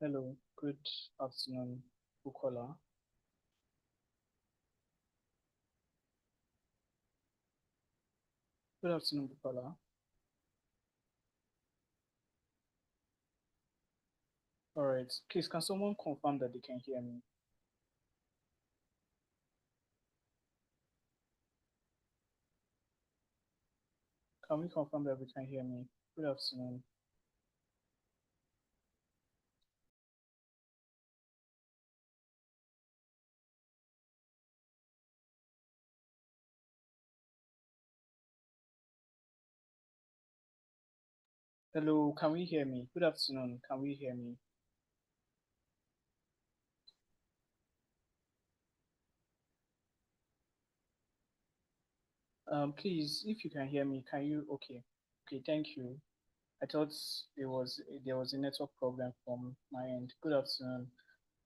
Hello, good afternoon, Bukola. Good afternoon, Bukola. All right, please, can someone confirm that they can hear me? Can we confirm that we can hear me? Good afternoon. Hello, can we hear me? Good afternoon, can we hear me? Please, if you can hear me, can you? Okay, okay, thank you. I thought there was a network problem from my end. Good afternoon.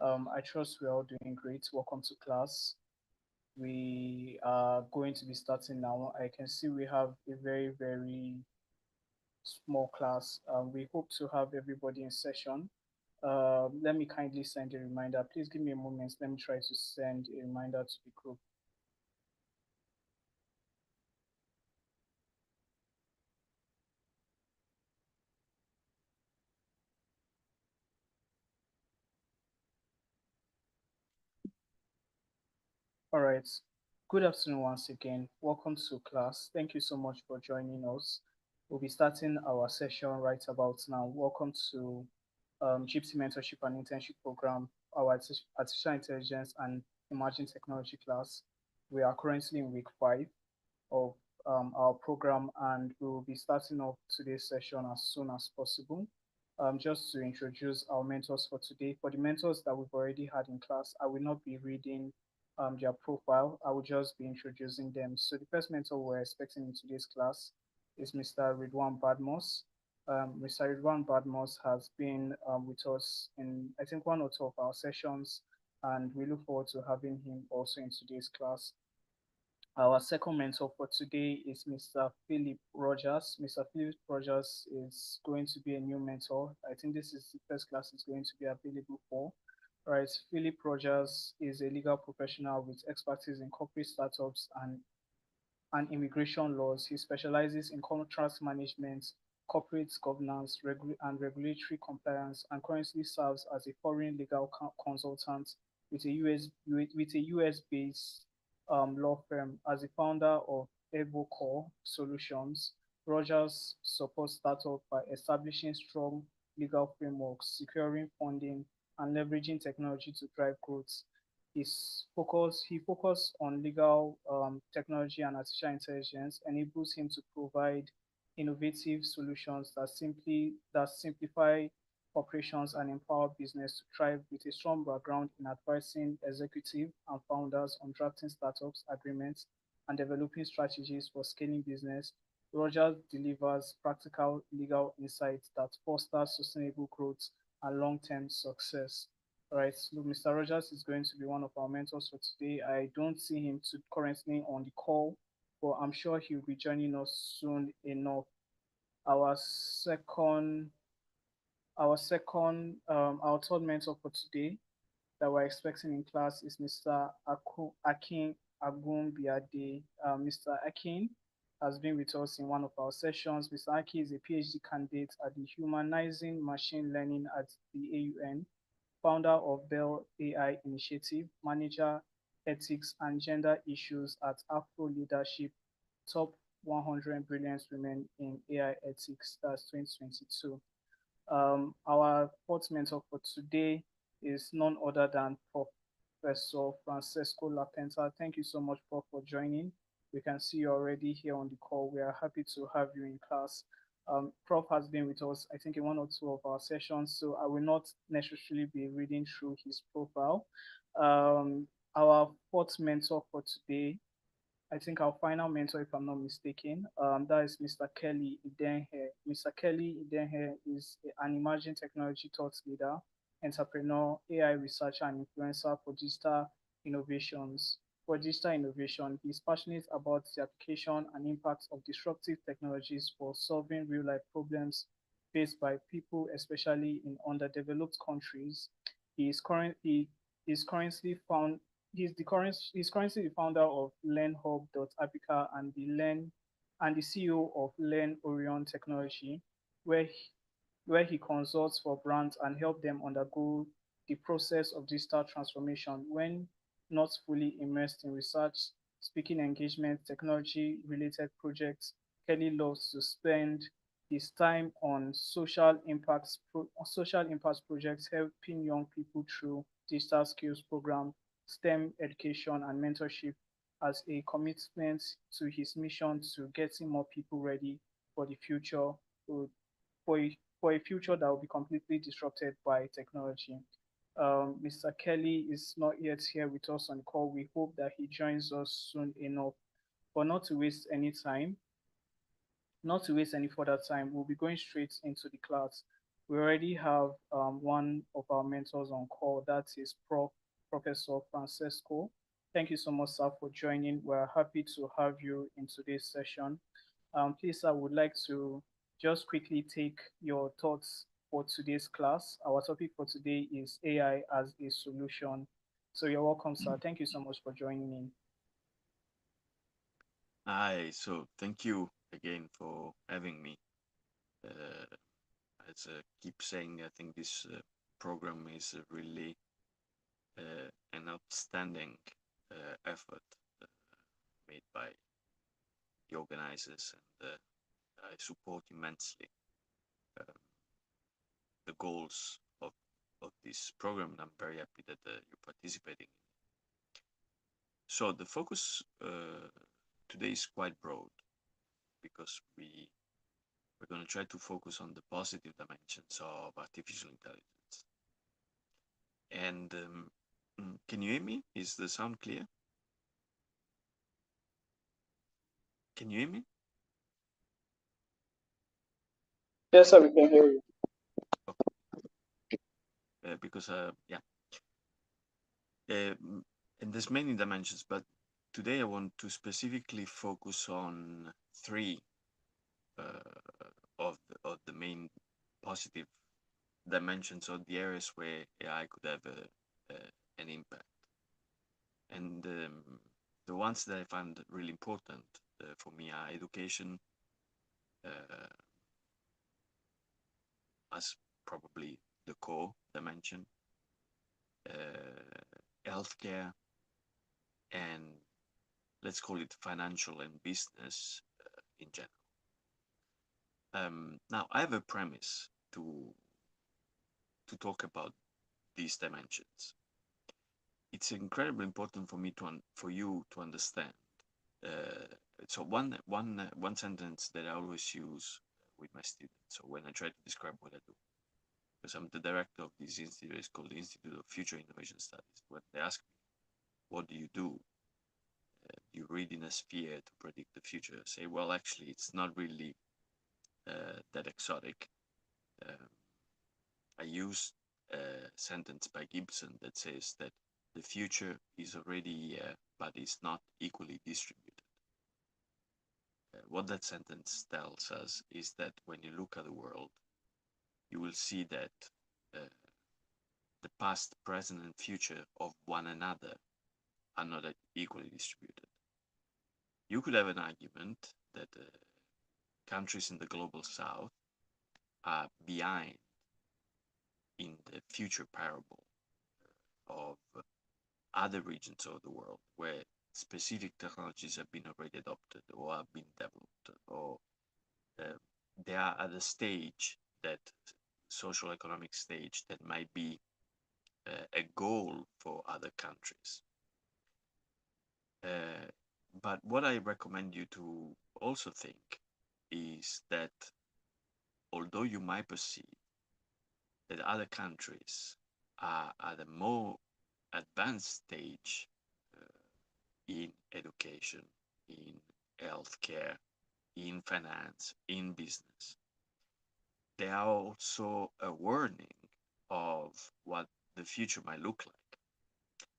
I trust we're all doing great. Welcome to class. We are going to be starting now. I can see we have a very small class. We hope to have everybody in session. Let me kindly send a reminder. Please give me a moment. Let me try to send a reminder to the group. All right. Good afternoon once again. Welcome to class. Thank you so much for joining us. We'll be starting our session right about now. Welcome to JIIPCC Mentorship and Internship Program, our Artificial Intelligence and Emerging Technology class. We are currently in week 5 of our program, and we will be starting off today's session as soon as possible. Just to introduce our mentors for today. For the mentors that we've already had in class, I will not be reading their profile. I will just be introducing them. So the first mentor we're expecting in today's class is Mr. Ridwan Badmos. Mr. Ridwan Badmos has been with us in, I think, one or two of our sessions, and we look forward to having him also in today's class. Our second mentor for today is Mr. Philip Rogers. Mr. Philip Rogers is going to be a new mentor. I think this is the first class he's going to be available for. Right, Philip Rogers is a legal professional with expertise in corporate startups and immigration laws. He specializes in contract management, corporate governance, and regulatory compliance, and currently serves as a foreign legal consultant with a US based law firm. As a founder of EvoCore Solutions, Rogers supports startups by establishing strong legal frameworks, securing funding, and leveraging technology to drive growth. He focused on legal technology and artificial intelligence enables him to provide innovative solutions that simplify operations and empower business to thrive with a strong background in advising executive and founders on drafting startups agreements and developing strategies for scaling business. Rogers delivers practical legal insights that foster sustainable growth and long-term success. All right, so Mr. Rogers is going to be one of our mentors for today. I don't see him currently on the call, but I'm sure he'll be joining us soon enough. Our second, our third mentor for today that we're expecting in class is Mr. Akin Agunbiade. Mr. Akin has been with us in one of our sessions. Mr. Akin is a PhD candidate at the Humanizing Machine Learning at the AUN, founder of Bell AI Initiative, manager ethics and gender issues at Afro Leadership, top 100 brilliant women in AI ethics. That's 2022. Our fourth mentor for today is none other than Professor Francesco Lapenta. Thank you so much, Prof, for joining. We can see you already here on the call. We are happy to have you in class. Prof has been with us, I think, in one or two of our sessions, so I will not necessarily be reading through his profile. Our fourth mentor for today, I think our final mentor, if I'm not mistaken, that is Mr. Kelly Idenhe. Mr. Kelly Idenhe is an emerging technology thought leader, entrepreneur, AI researcher, and influencer for innovations. For digital innovation, he's passionate about the application and impact of disruptive technologies for solving real life problems faced by people, especially in underdeveloped countries. He is currently is currently found he's currently the founder of LearnHub.Apica and the CEO of Learn Orion Technology, where he consults for brands and help them undergo the process of digital transformation when not fully immersed in research, speaking engagement, technology related projects. Kelly loves to spend his time on social impact projects, helping young people through digital skills program, STEM education, and mentorship as a commitment to his mission to getting more people ready for the future, for a future that will be completely disrupted by technology. Mr. Kelly is not yet here with us on call. We hope that he joins us soon enough. But not to waste any further time, we'll be going straight into the class. We already have one of our mentors on call. That is Professor Francesco. Thank you so much, sir, for joining. We're happy to have you in today's session. Please, I would like to just quickly take your thoughts for today's class. Our topic for today is AI as a solution. So you're welcome, sir. Thank you so much for joining in. Hi, so thank you again for having me. Uh, as I keep saying, I think this program is really an outstanding effort uh, made by the organizers, and I support immensely um, the goals of this program. And I'm very happy that you're participating. So the focus today is quite broad because we're going to try to focus on the positive dimensions of artificial intelligence. And can you hear me? Is the sound clear? Can you hear me? Yes, sir, we can hear you. Okay. Because yeah, and there's many dimensions, but today I want to specifically focus on three of the main positive dimensions or the areas where AI could have an impact. And the ones that I find really important for me are education, uh, as probably the core dimension, healthcare, and let's call it financial and business in general. Now, I have a premise to talk about these dimensions. It's incredibly important for me for you to understand. Uh, so one sentence that I always use with my students. So when I try to describe what I do, because I'm the director of this institute, it's called the Institute of Future Innovation Studies. When they ask me, "What do you do?" You read in a sphere to predict the future. I say, well, actually, it's not really that exotic. Um, I use a sentence by Gibson that says that the future is already here, but it's not equally distributed. What that sentence tells us is that when you look at the world, you will see that uh, the past, present, and future of one another are not equally distributed. You could have an argument that countries in the global south are behind in the future parable of other regions of the world where specific technologies have been already adopted or have been developed, or uh, they are at a stage, that social economic stage, that might be a goal for other countries. Uh, but what I recommend you to also think is that although you might perceive that other countries are at a more advanced stage uh, in education, in healthcare, in finance, in business, they are also a warning of what the future might look like.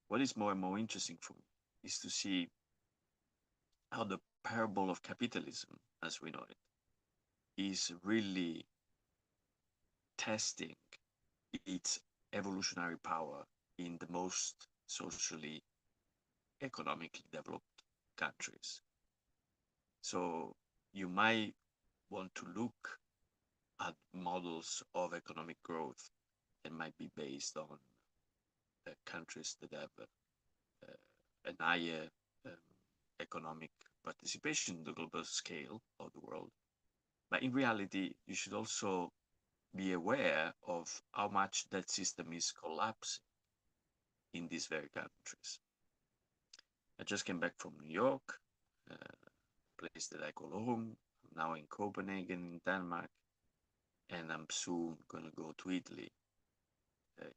What is more and more interesting for me is to see how the parable of capitalism, as we know it, is really testing its evolutionary power in the most socially, economically developed countries. So you might want to look at models of economic growth that might be based on countries that have a higher um, economic participation in the global scale of the world. But in reality, you should also be aware of how much that system is collapsing in these very countries. I just came back from New York, a place that I call home. I'm now in Copenhagen, in Denmark, and I'm soon going to go to Italy.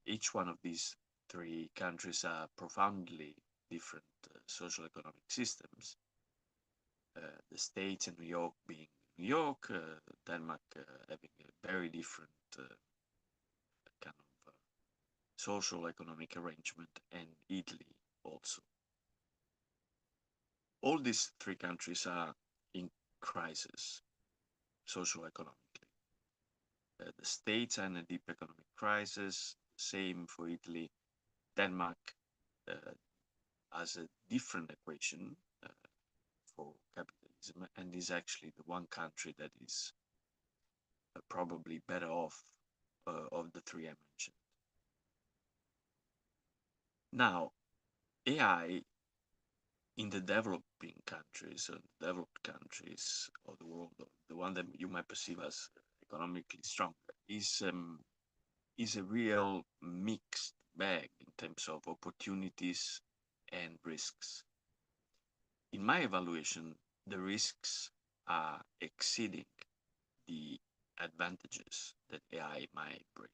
Each one of these three countries are profoundly different social economic systems. The States and New York being New York, Denmark having a very different kind of social economic arrangement, and Italy also. All these three countries are in crisis, social economically. The States are in a deep economic crisis, same for Italy. Denmark has a different equation for capitalism, and is actually the one country that is probably better off of the three I mentioned. Now, AI in the developing countries, or developed countries of the world, the one that you might perceive as economically stronger, is a real mixed bag in terms of opportunities and risks. In my evaluation, the risks are exceeding the advantages that AI might bring.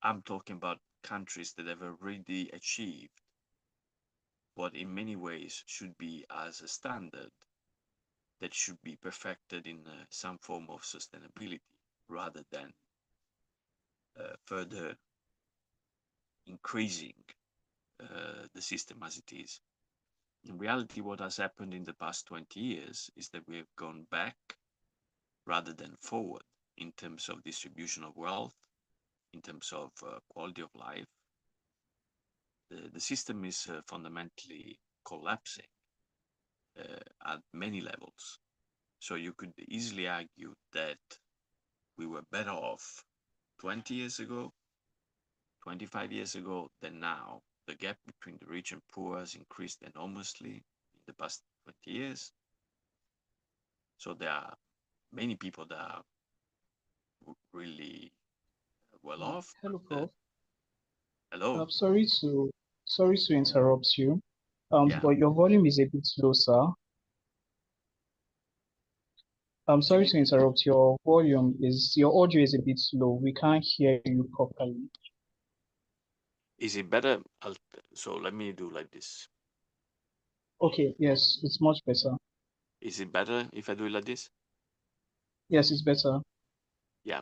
I'm talking about countries that have already achieved what in many ways should be as a standard that should be perfected in some form of sustainability rather than further increasing the system as it is. In reality, what has happened in the past 20 years is that we have gone back rather than forward in terms of distribution of wealth, in terms of quality of life. The system is fundamentally collapsing at many levels. So you could easily argue that we were better off 20 years ago, 25 years ago than now. The gap between the rich and poor has increased enormously in the past 20 years. So there are many people that are really well off. Hello, But, Prof. hello, Sorry to interrupt you. yeah. But your volume is a bit low, sir. I'm You sorry mean, to interrupt. Your audio is a bit low. We can't hear you properly. is it better? So let me do like this. Okay, yes, it's much better. Is it better if I do it like this? Yes, it's better. Yeah.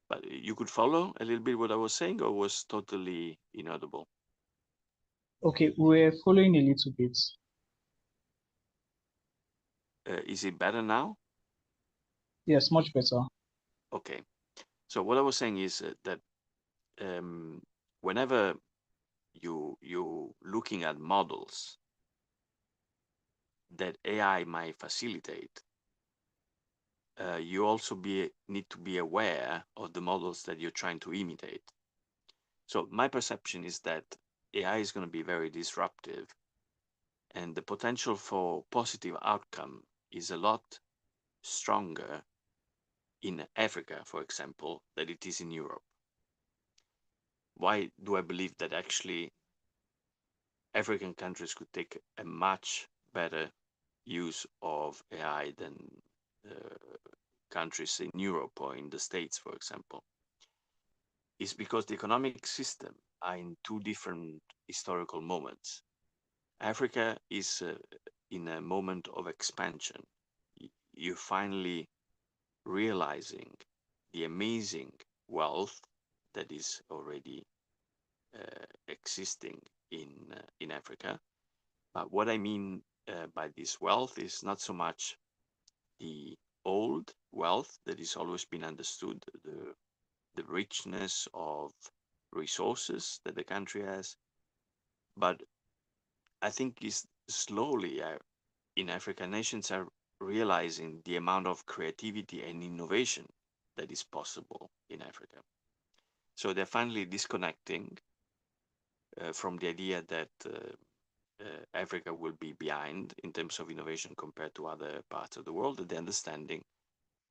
But you could follow a little bit what I was saying, or was totally inaudible? Okay, we're following a little bit. Is it better now? Yes, much better. Okay. So what I was saying is that um, whenever you looking at models that AI might facilitate, you also need to be aware of the models that you're trying to imitate. So my perception is that AI is going to be very disruptive, and the potential for positive outcome is a lot stronger in Africa, for example, than it is in Europe. Why do I believe that actually African countries could take a much better use of AI than uh, countries in Europe or in the States, for example, is because the economic system are in two different historical moments. Africa is in a moment of expansion. You're finally realizing the amazing wealth that is already existing in Africa. But what I mean by this wealth is not so much the old wealth that is always been understood, the richness of resources that the country has. But I think is slowly in Africa, nations are realizing the amount of creativity and innovation that is possible in Africa. So they're finally disconnecting from the idea that Africa will be behind in terms of innovation compared to other parts of the world, and the understanding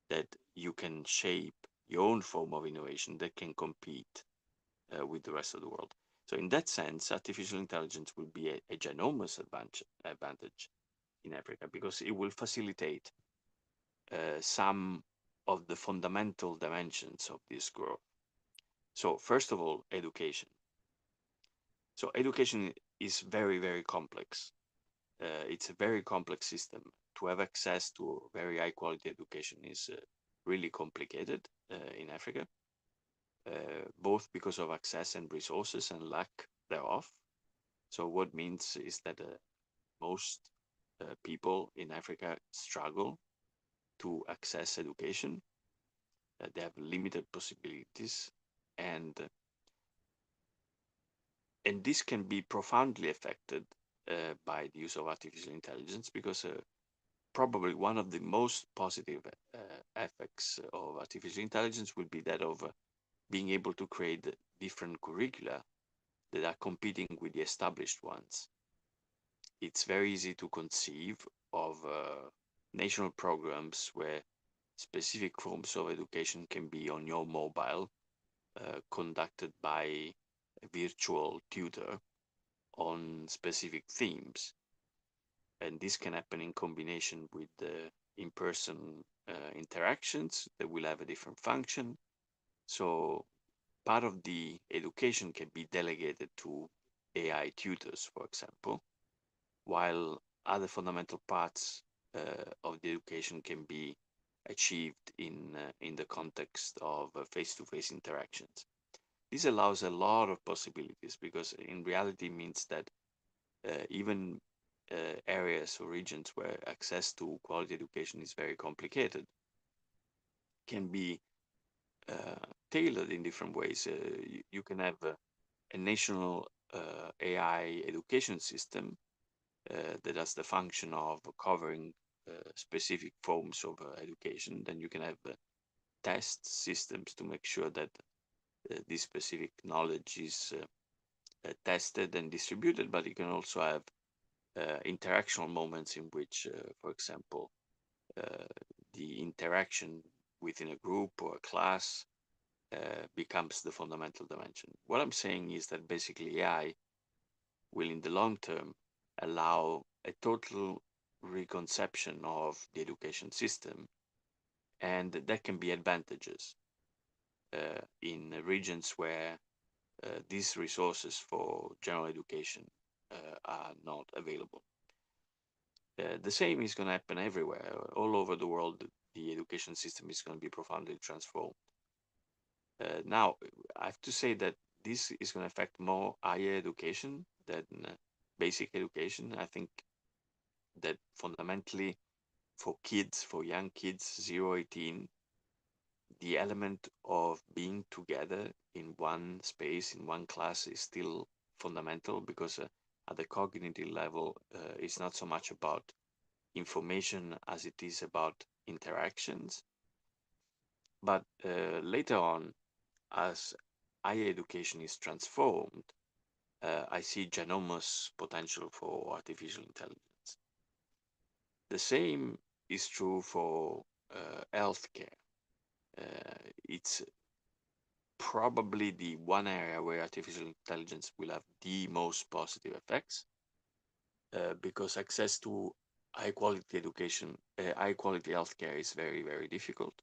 that you can shape your own form of innovation that can compete with the rest of the world. So in that sense, artificial intelligence will be a ginormous advantage in Africa because it will facilitate some of the fundamental dimensions of this growth. So first of all, education. So education is very, very complex. It's a very complex system. To have access to very high quality education is really complicated in Africa, both because of access and resources and lack thereof. So what means is that most people in Africa struggle to access education. They have limited possibilities, and and this can be profoundly affected by the use of artificial intelligence because probably one of the most positive effects of artificial intelligence will be that of being able to create different curricula that are competing with the established ones. It's very easy to conceive of national programs where specific forms of education can be on your mobile, conducted by a virtual tutor on specific themes. And this can happen in combination with the in-person interactions that will have a different function. So part of the education can be delegated to AI tutors, for example, while other fundamental parts of the education can be achieved in the context of face-to-face interactions. This allows a lot of possibilities because in reality means that even areas or regions where access to quality education is very complicated can be tailored in different ways. You can have a national AI education system that has the function of covering specific forms of education. Then you can have test systems to make sure that this specific knowledge is tested and distributed, but you can also have interactional moments in which, for example, the interaction within a group or a class becomes the fundamental dimension. What I'm saying is that basically AI will, in the long term, allow a total reconception of the education system, and that can be advantages in regions where these resources for general education are not available. The same is going to happen everywhere. All over the world, the education system is going to be profoundly transformed. Now, I have to say that this is going to affect more higher education than basic education. I think that fundamentally for kids, for young kids, 0-18, the element of being together in one space, in one class is still fundamental because at the cognitive level, it's not so much about information as it is about interactions. But later on, as higher education is transformed, I see ginormous potential for artificial intelligence. The same is true for healthcare. It's probably the one area where artificial intelligence will have the most positive effects because access to high quality education, high quality healthcare is very, very difficult.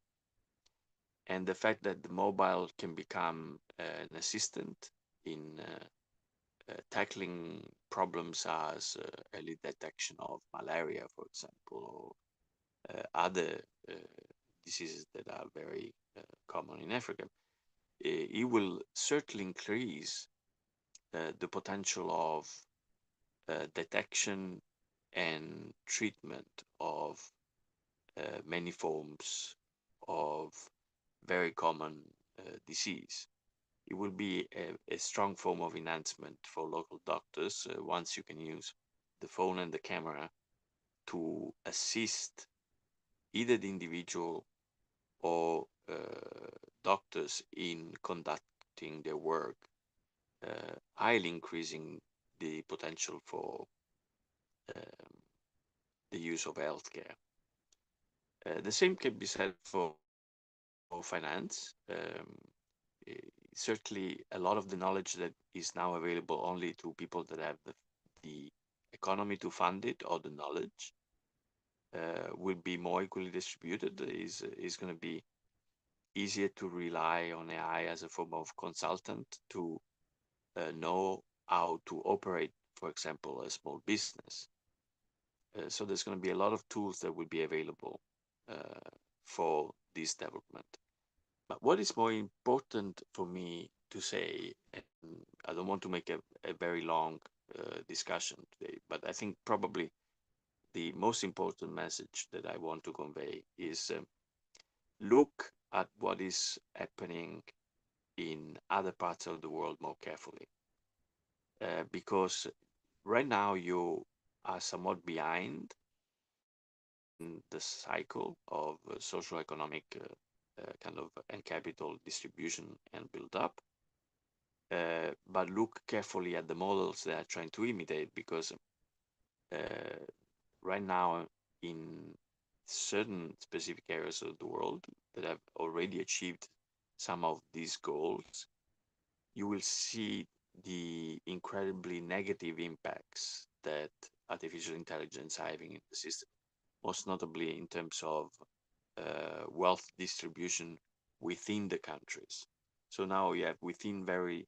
And the fact that the mobile can become an assistant in tackling problems as early detection of malaria, for example, or other diseases that are very common in Africa, it will certainly increase the potential of detection and treatment of many forms of very common disease. It will be a strong form of enhancement for local doctors once you can use the phone and the camera to assist either the individual or doctors in conducting their work, highly increasing the potential for um, the use of healthcare. The same can be said for finance. Eh, Certainly, a lot of the knowledge that is now available only to people that have the economy to fund it or the knowledge will be more equally distributed. Is going to be easier to rely on AI as a form of consultant to know how to operate, for example, a small business. So there's going to be a lot of tools that will be available uh, for this development. But what is more important for me to say, and I don't want to make a very long discussion today, but I think probably the most important message that I want to convey is look at what is happening in other parts of the world more carefully. Because right now you are somewhat behind in the cycle of social economic kind of and capital distribution and build up. But look carefully at the models they are trying to imitate because uh, right now in certain specific areas of the world that have already achieved some of these goals, you will see the incredibly negative impacts that artificial intelligence are having in the system, most notably in terms of wealth distribution within the countries. So now you have within very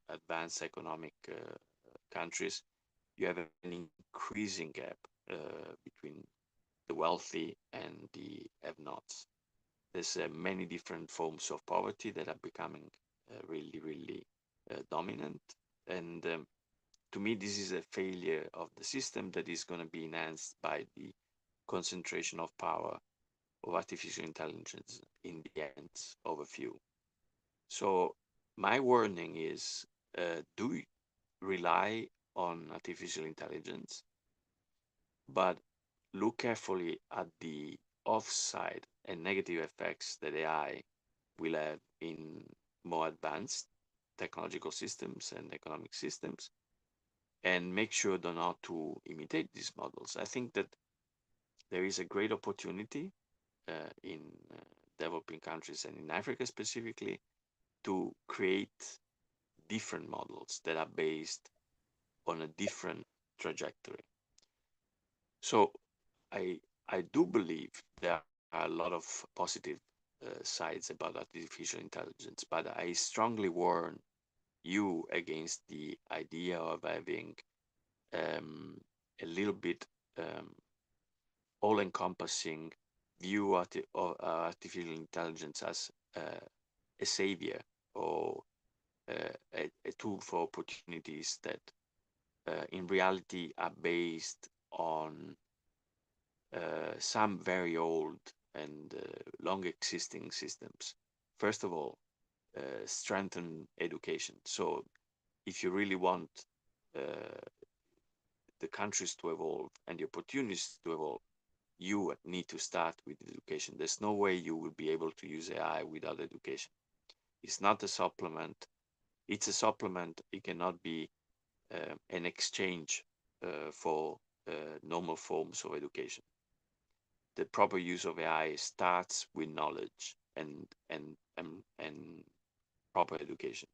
advanced economic countries, you have an increasing gap between the wealthy and the have-nots. There's many different forms of poverty that are becoming really dominant. And to me, this is a failure of the system that is going to be enhanced by the concentration of power of artificial intelligence in the hands of a few. So my warning is do rely on artificial intelligence, but look carefully at the offside and negative effects that AI will have in more advanced technological systems and economic systems, and make sure not to imitate these models. I think that there is a great opportunity in developing countries and in Africa specifically to create different models that are based on a different trajectory. So I I do believe there are a lot of positive sides about artificial intelligence, but I strongly warn you against the idea of having um, a little bit all-encompassing view of artificial intelligence as a savior or a tool for opportunities that in reality are based on some very old and long existing systems. First of all, strengthen education. So if you really want uh, the countries to evolve and the opportunities to evolve, you need to start with education. There's no way you will be able to use AI without education. It's not a supplement. It's a supplement. It cannot be an exchange for normal forms of education. The proper use of AI starts with knowledge and proper education,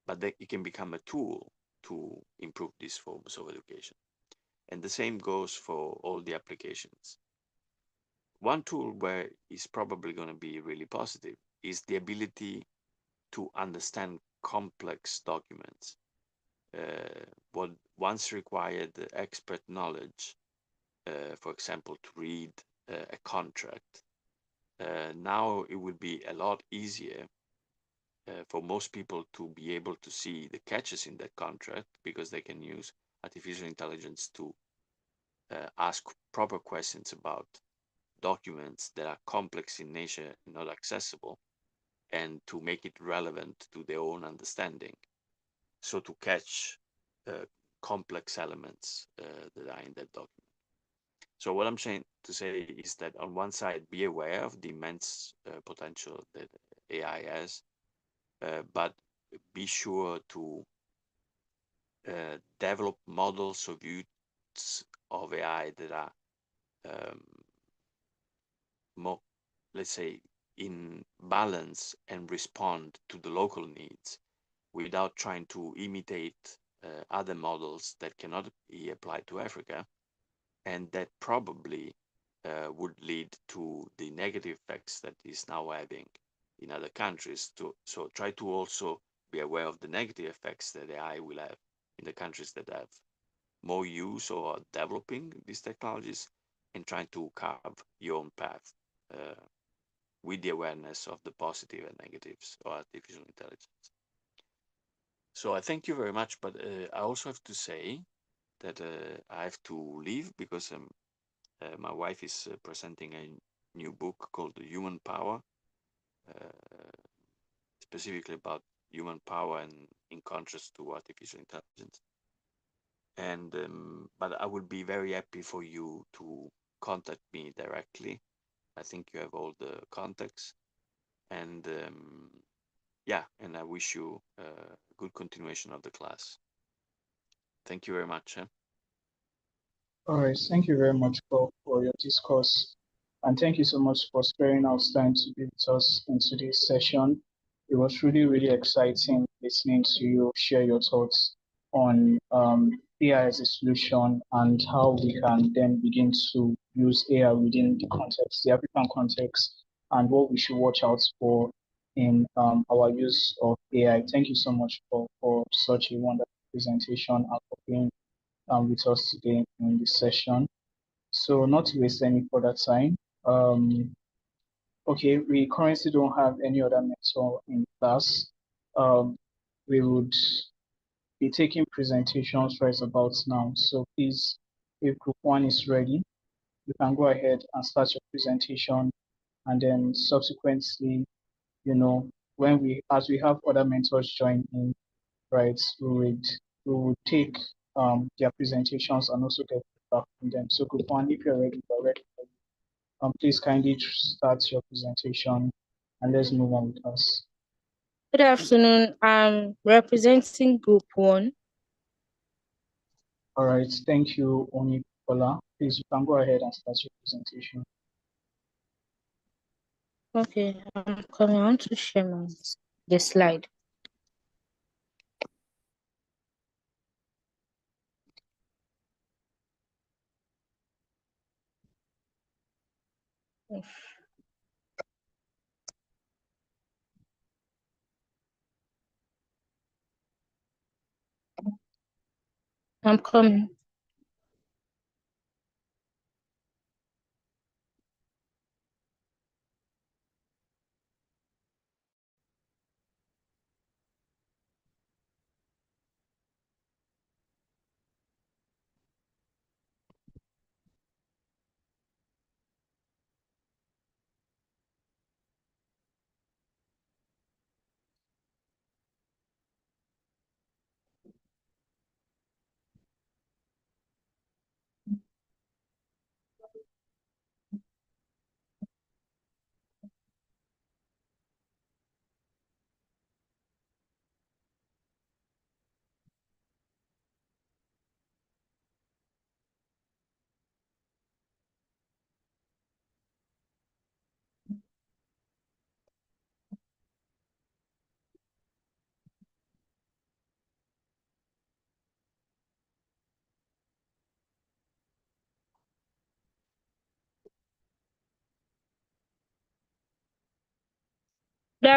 but it can become a tool to improve these forms of education. And the same goes for all the applications. One tool where is probably going to be really positive is the ability to understand complex documents. What once required expert knowledge, for example, to read a contract, now it will be a lot easier for most people to be able to see the catches in that contract because they can use artificial intelligence to ask proper questions about documents that are complex in nature and not accessible, and to make it relevant to their own understanding. So to catch complex elements that are in that document. So what I'm trying to say is that on one side, be aware of the immense potential that AI has, but be sure to develop models of use of AI that are more, let's say, in balance and respond to the local needs without trying to imitate other models that cannot be applied to Africa, and that probably would lead to the negative effects that is now having in other countries. So try to also be aware of the negative effects that AI will have in the countries that have more use or are developing these technologies, and trying to carve your own path with the awareness of the positive and negatives of artificial intelligence. So I thank you very much, but I also have to say that I have to leave because my wife is presenting a new book called Human Power, specifically about human power and in contrast to artificial intelligence. And but I would be very happy for you to contact me directly. I think you have all the contacts, and yeah, and I wish you a good continuation of the class. Thank you very much. All right, thank you very much for your discourse. And thank you so much for sparing out time to be with us in today's session. It was really, really exciting listening to you share your thoughts on AI as a solution and how we can then begin to use AI within the context, the African context, and what we should watch out for in our use of AI. Thank you so much for such a wonderful presentation and for being with us today in this session. So not to waste any further time, okay, we currently don't have any other mentor in class. We would be taking presentations right about now. So please, if group one is ready, you can go ahead and start your presentation, and then subsequently, you know, as we have other mentors join in, right, we would take their presentations and also get feedback from them. So group one, if you're ready, we're ready. Please kindly start your presentation and let's move on with us. Good afternoon. I'm representing Group 1. All right, thank you, Onipola. Please, you can go ahead and start your presentation. Okay, I'm coming on to share the slide. I'm coming.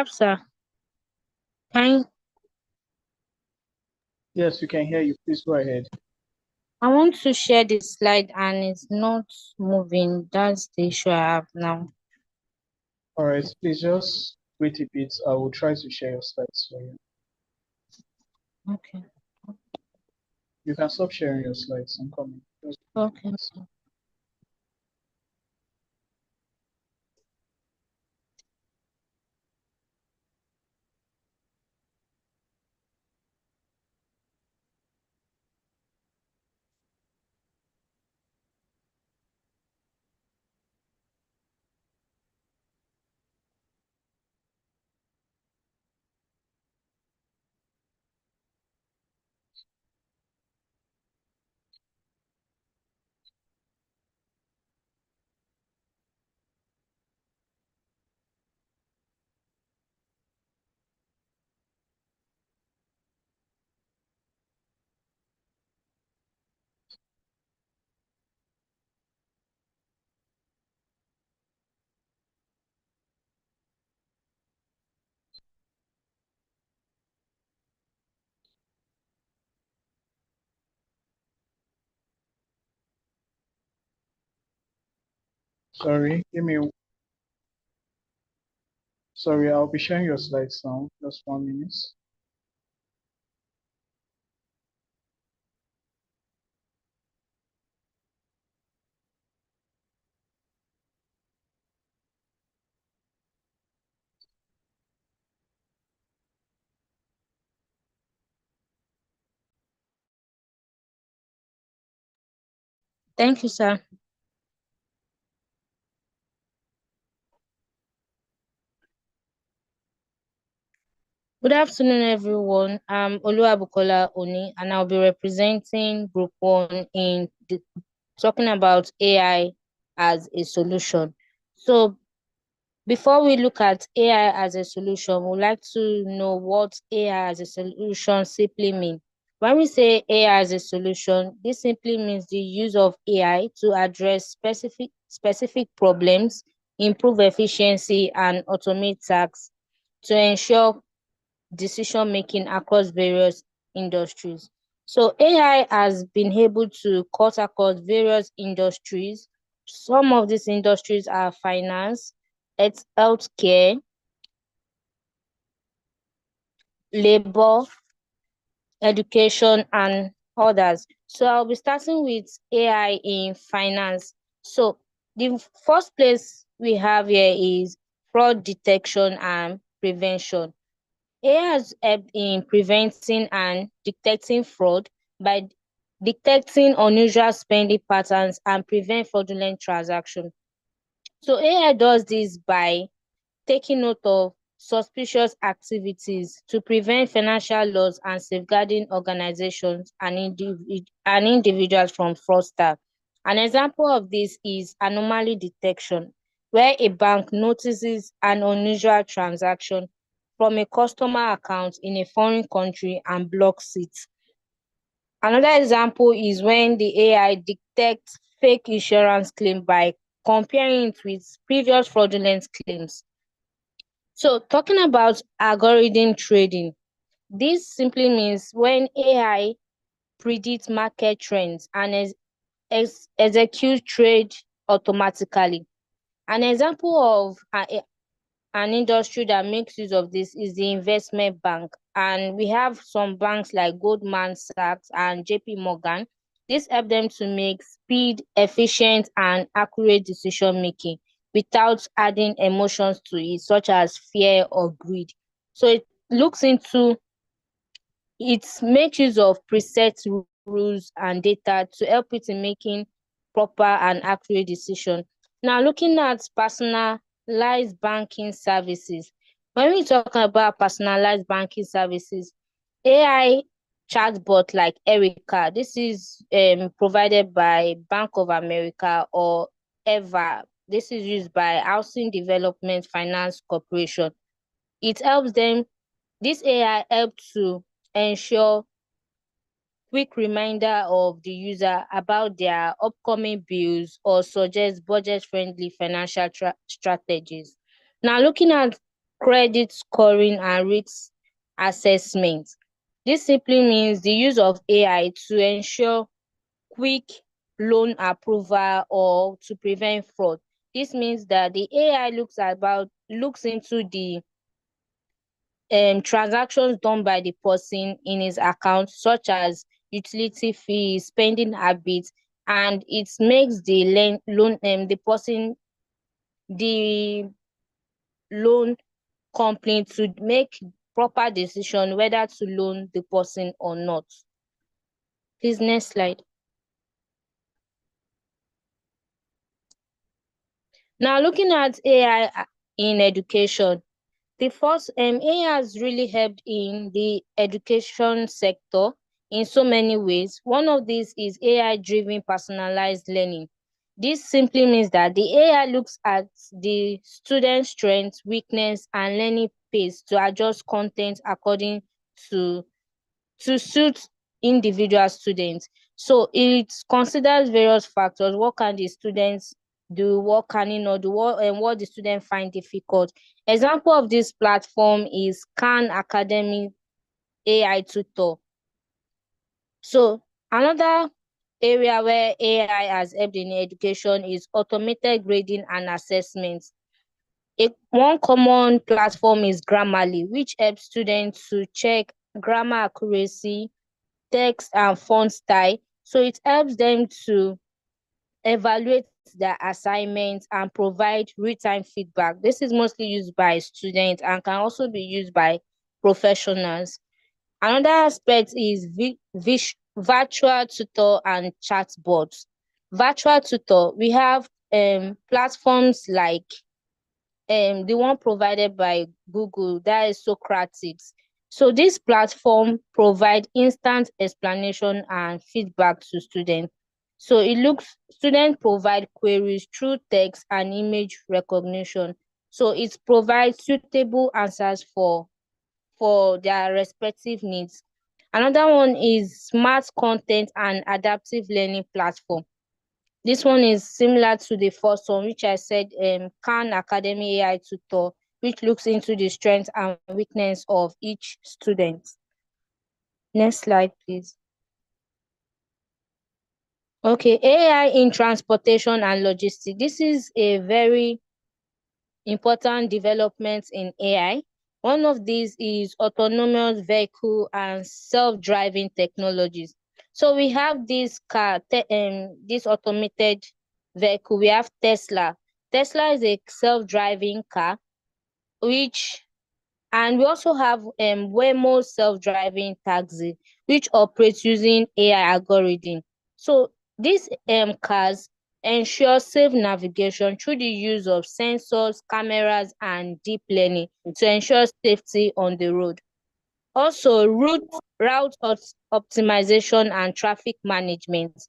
Sir. Yes, we can hear you. Please go ahead. I want to share the slide and it's not moving. That's the issue I have now. All right, please just wait a bit. I will try to share your slides for you. Okay. You can stop sharing your slides. I'm coming. Okay. Sorry, sorry, I'll be sharing your slides now. Just 1 minute. Thank you, sir. Good afternoon, everyone. I'm Oluwabukola Oni, and I'll be representing Group 1 in talking about AI as a solution. So before we look at AI as a solution, we'd like to know what AI as a solution simply means. When we say AI as a solution, this simply means the use of AI to address specific problems, improve efficiency, and automate tasks to ensure decision-making across various industries. So AI has been able to cut across various industries. Some of these industries are finance, healthcare, labor, education, and others. So I'll be starting with AI in finance. So the first place we have here is fraud detection and prevention. AI has helped in preventing and detecting fraud by detecting unusual spending patterns and prevent fraudulent transactions. So AI does this by taking note of suspicious activities to prevent financial loss and safeguarding organizations and individuals from fraudsters. An example of this is anomaly detection, where a bank notices an unusual transaction from a customer account in a foreign country and blocks it. Another example is when the AI detects fake insurance claim by comparing it with previous fraudulent claims. So talking about algorithm trading, this simply means when AI predicts market trends and execute trade automatically. An example of an industry that makes use of this is the investment bank. And we have some banks like Goldman Sachs and JP Morgan. This helps them to make speed, efficient, and accurate decision making without adding emotions to it, such as fear or greed. So it makes use of preset rules and data to help it in making proper and accurate decision. Now, looking at personalized banking services. When we talk about personalized banking services, AI chatbot like Erica, this is provided by Bank of America or EVA. This is used by Housing Development Finance Corporation. It helps them, this AI helps to ensure quick reminder of the user about their upcoming bills or suggest budget-friendly financial strategies. Now, looking at credit scoring and risk assessment, this simply means the use of AI to ensure quick loan approval or to prevent fraud. This means that the AI looks into the transactions done by the person in his account, such as utility fees, spending habits, and it makes the loan company to make proper decision whether to loan the person or not. Please, next slide. Now, looking at AI in education, the first AI has really helped in the education sector in so many ways. One of these is AI-driven personalized learning. This simply means that the AI looks at the student's strengths, weakness, and learning pace to adjust content according to suit individual students. So it considers various factors. What can the students do? What can he not do? And what the student find difficult? Example of this platform is Khan Academy AI Tutor. So another area where AI has helped in education is automated grading and assessments. One common platform is Grammarly, which helps students to check grammar accuracy, text, and font style. So it helps them to evaluate their assignments and provide real-time feedback. This is mostly used by students and can also be used by professionals. Another aspect is virtual tutor and chatbots. Virtual tutor, we have platforms like the one provided by Google, that is Socrates. So this platform provide instant explanation and feedback to students. So students provide queries through text and image recognition. So it provides suitable answers for their respective needs. Another one is smart content and adaptive learning platform. This one is similar to the first one, which I said, Khan Academy AI Tutor, which looks into the strengths and weakness of each student. Next slide, please. Okay, AI in transportation and logistics. This is a very important development in AI. One of these is autonomous vehicle and self-driving technologies. So we have this this automated vehicle. We have Tesla. Tesla is a self-driving car, and we also have Waymo self-driving taxi, which operates using AI algorithm. So these cars ensure safe navigation through the use of sensors, cameras, and deep learning to ensure safety on the road. Also, route optimization and traffic management.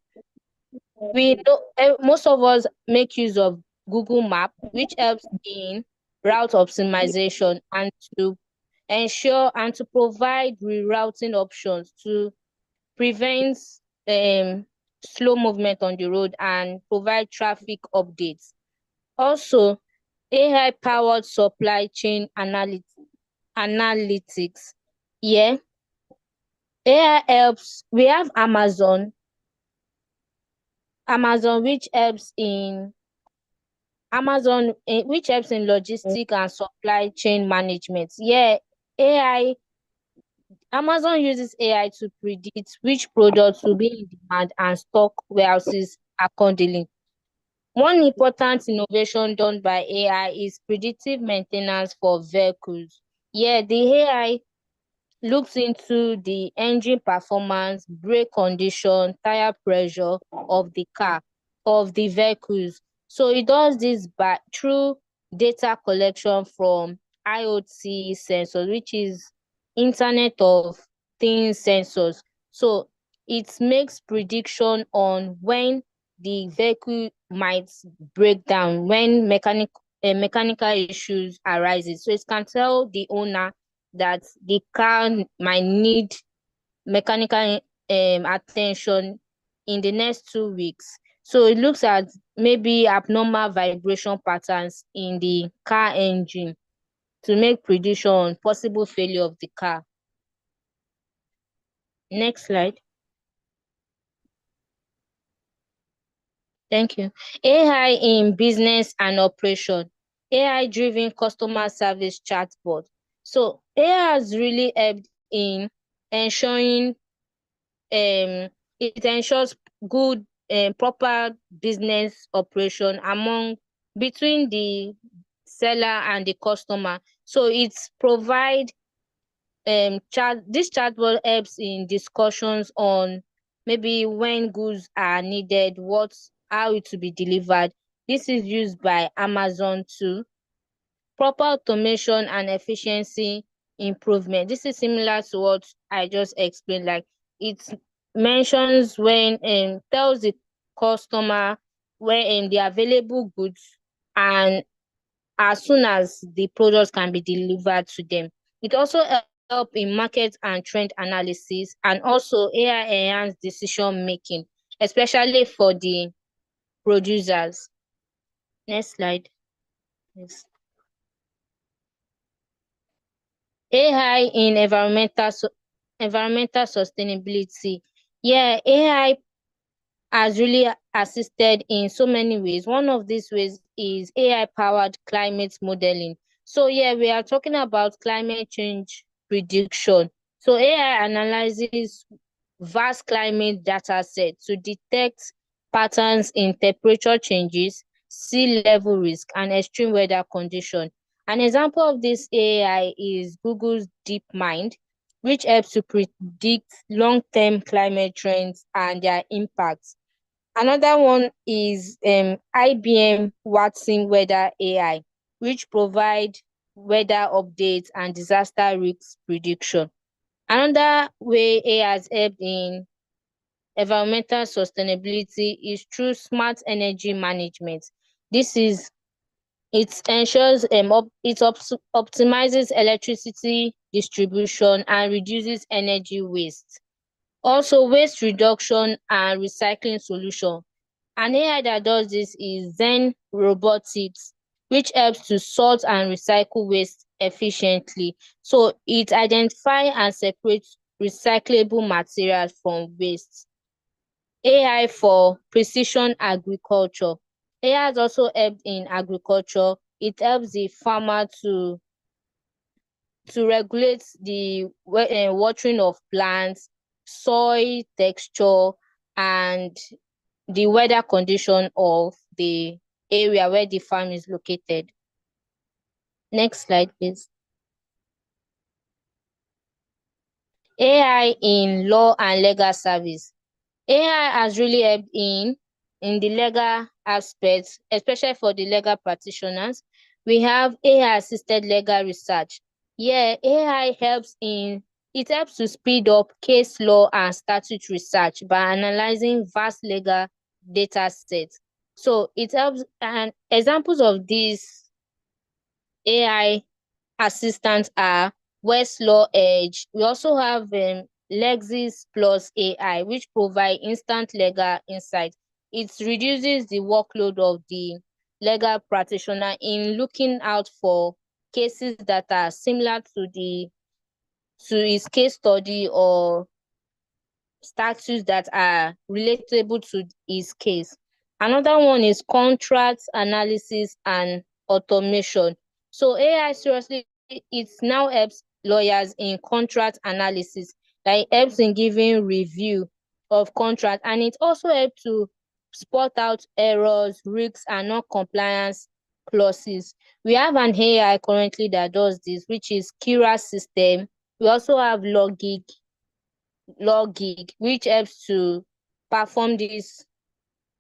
We know most of us make use of Google Map, which helps in route optimization and to ensure and to provide rerouting options to prevent slow movement on the road and provide traffic updates. Also, AI-powered supply chain analytics. Yeah, AI helps. We have Amazon, which helps in logistic and supply chain management. Yeah, Amazon uses AI to predict which products will be in demand and stock warehouses accordingly. One important innovation done by AI is predictive maintenance for vehicles. Yeah, the AI looks into the engine performance, brake condition, tire pressure of the car, of the vehicles. So it does this through data collection from IoT sensors, which is Internet of Things sensors. So it makes prediction on when the vehicle might break down, when mechanical issues arises. So it can tell the owner that the car might need mechanical attention in the next 2 weeks. So it looks at maybe abnormal vibration patterns in the car engine to make prediction on possible failure of the car. Next slide. Thank you. AI in business and operation. AI-driven customer service chatbot. So AI has really helped in ensuring it ensures good proper business operation between the seller and the customer. So it's provide this chatbot helps in discussions on maybe when goods are needed, how it to be delivered. This is used by Amazon too. Proper automation and efficiency improvement. This is similar to what I just explained. Like it mentions when tells the customer when the available goods and as soon as the products can be delivered to them. It also help in market and trend analysis, and also AI enhanced decision making, especially for the producers. Next slide. Yes. AI in environmental sustainability. Yeah, AI has really assisted in so many ways. One of these ways is AI-powered climate modeling. So yeah, we are talking about climate change prediction. So AI analyzes vast climate data set to detect patterns in temperature changes, sea level risk, and extreme weather condition. An example of this AI is Google's DeepMind, which helps to predict long-term climate trends and their impacts. Another one is IBM Watson Weather AI, which provide weather updates and disaster risk prediction. Another way AI has helped in environmental sustainability is through smart energy management. This is it ensures optimizes electricity distribution and reduces energy waste. Also, waste reduction and recycling solution. An AI that does this is Zen Robotics, which helps to sort and recycle waste efficiently. So it identifies and separates recyclable materials from waste. AI for precision agriculture. AI has also helped in agriculture. It helps the farmer to regulate the watering of plants, soil texture, and the weather condition of the area where the farm is located. Next slide, please. AI in law and legal service. AI has really helped in the legal aspects, especially for the legal practitioners. We have AI-assisted legal research. Yeah, AI helps to speed up case law and statute research by analyzing vast legal data sets. So it helps, and examples of these AI assistants are Westlaw Edge. We also have Lexis Plus AI, which provide instant legal insight. It reduces the workload of the legal practitioner in looking out for cases that are similar to his case study or statutes that are relatable to his case. Another one is contract analysis and automation. So AI seriously, it now helps lawyers in contract analysis, like helps in giving review of contract, and it also helps to spot out errors, risks, and non-compliance clauses. We have an AI currently that does this, which is Kira system. We also have Logig, which helps to perform this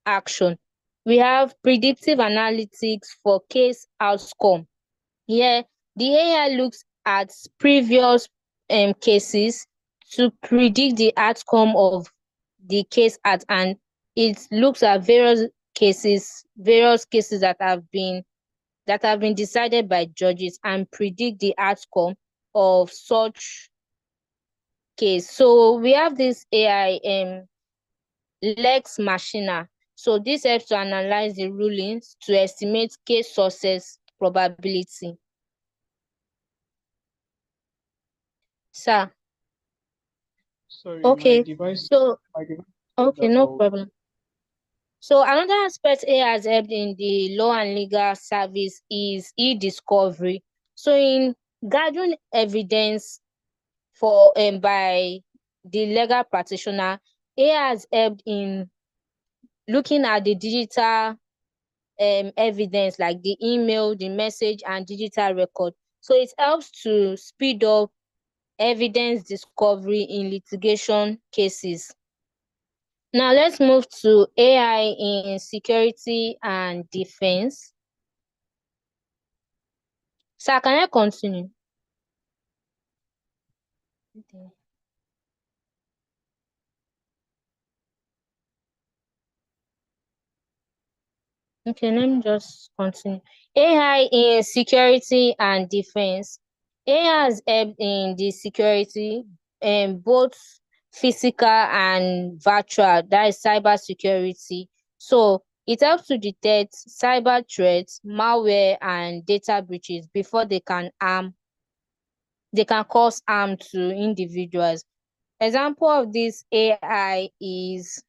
action. We have predictive analytics for case outcome. Here, the AI looks at previous cases to predict the outcome of the case at hand. It looks at various cases that have been decided by judges and predict the outcome of such case. So we have this AI Lex Machina. So this helps to analyze the rulings to estimate case success probability. Sir. Sorry, Okay. my device Okay, no problem. So another aspect AI has helped in the law and legal service is e-discovery. So in gathering evidence for by the legal practitioner, AI has helped in looking at the digital evidence like the email, the message, and digital record. So it helps to speed up evidence discovery in litigation cases. Now let's move to AI in security and defense. Sir, can I continue? Okay, let me just continue. AI in security and defense. AI has helped in the security, both physical and virtual, that is cyber security. So it helps to detect cyber threats, malware, and data breaches before they can cause harm to individuals. Example of this AI is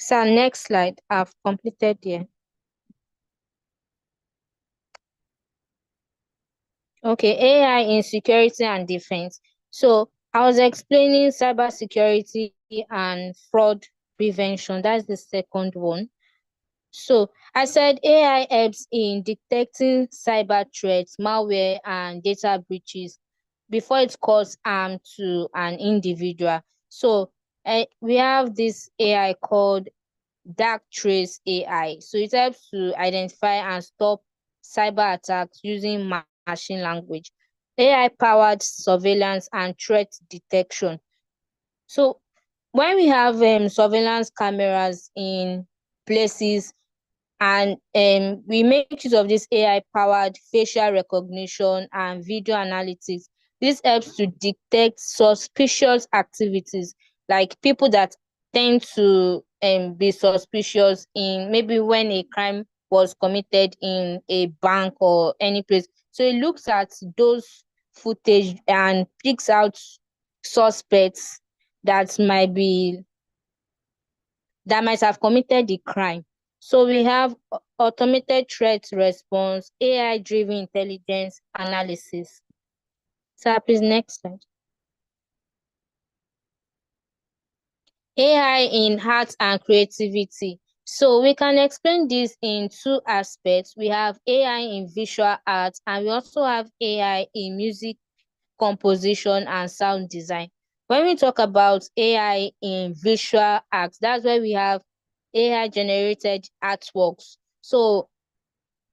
So next slide. I've completed here. Okay, AI in security and defense. So I was explaining cybersecurity and fraud prevention. That's the second one. So I said AI helps in detecting cyber threats, malware, and data breaches before it causes harm to an individual. So we have this AI called Dark Trace AI. So it helps to identify and stop cyber attacks using machine language, AI-powered surveillance, and threat detection. So when we have surveillance cameras in places and we make use of this AI-powered facial recognition and video analytics. This helps to detect suspicious activities, like people that tend to be suspicious in maybe when a crime was committed in a bank or any place. So it looks at those footage and picks out suspects that might have committed the crime. So we have automated threat response, AI-driven intelligence analysis. So please, next slide. AI in art and creativity. So we can explain this in two aspects. We have AI in visual art, and we also have AI in music composition and sound design. When we talk about AI in visual art, that's where we have AI generated artworks. So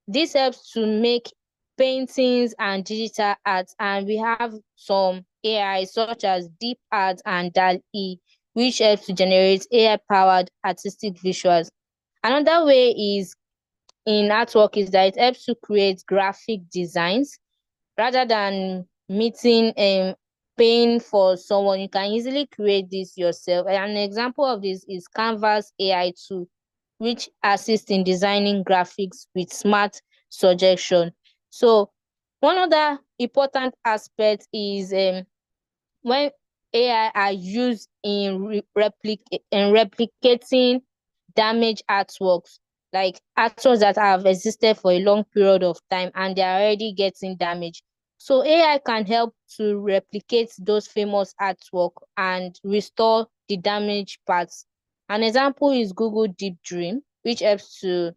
this helps to make paintings and digital art, and we have some AI such as Deep Art and DALL-E, which helps to generate AI-powered artistic visuals. Another way is in artwork is that it helps to create graphic designs rather than meeting paying for someone. You can easily create this yourself. An example of this is Canva's AI tool, which assists in designing graphics with smart suggestion. So one other important aspect is when AI are used in replicating damaged artworks, like artworks that have existed for a long period of time and they are already getting damaged. So AI can help to replicate those famous artwork and restore the damaged parts. An example is Google Deep Dream, which helps to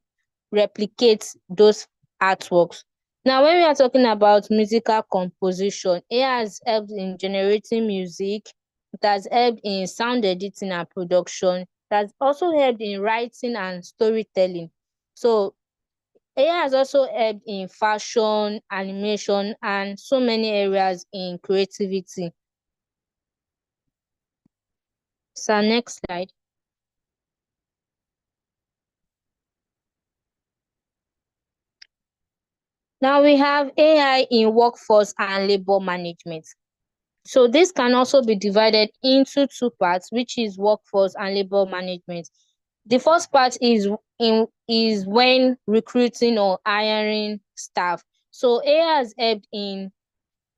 replicate those artworks. Now, when we are talking about musical composition, AI has helped in generating music. It has helped in sound editing and production. It has also helped in writing and storytelling. So AI has also helped in fashion, animation, and so many areas in creativity. So next slide. Now we have AI in workforce and labor management. So this can also be divided into two parts, which is workforce and labor management. The first part is when recruiting or hiring staff. So AI has helped in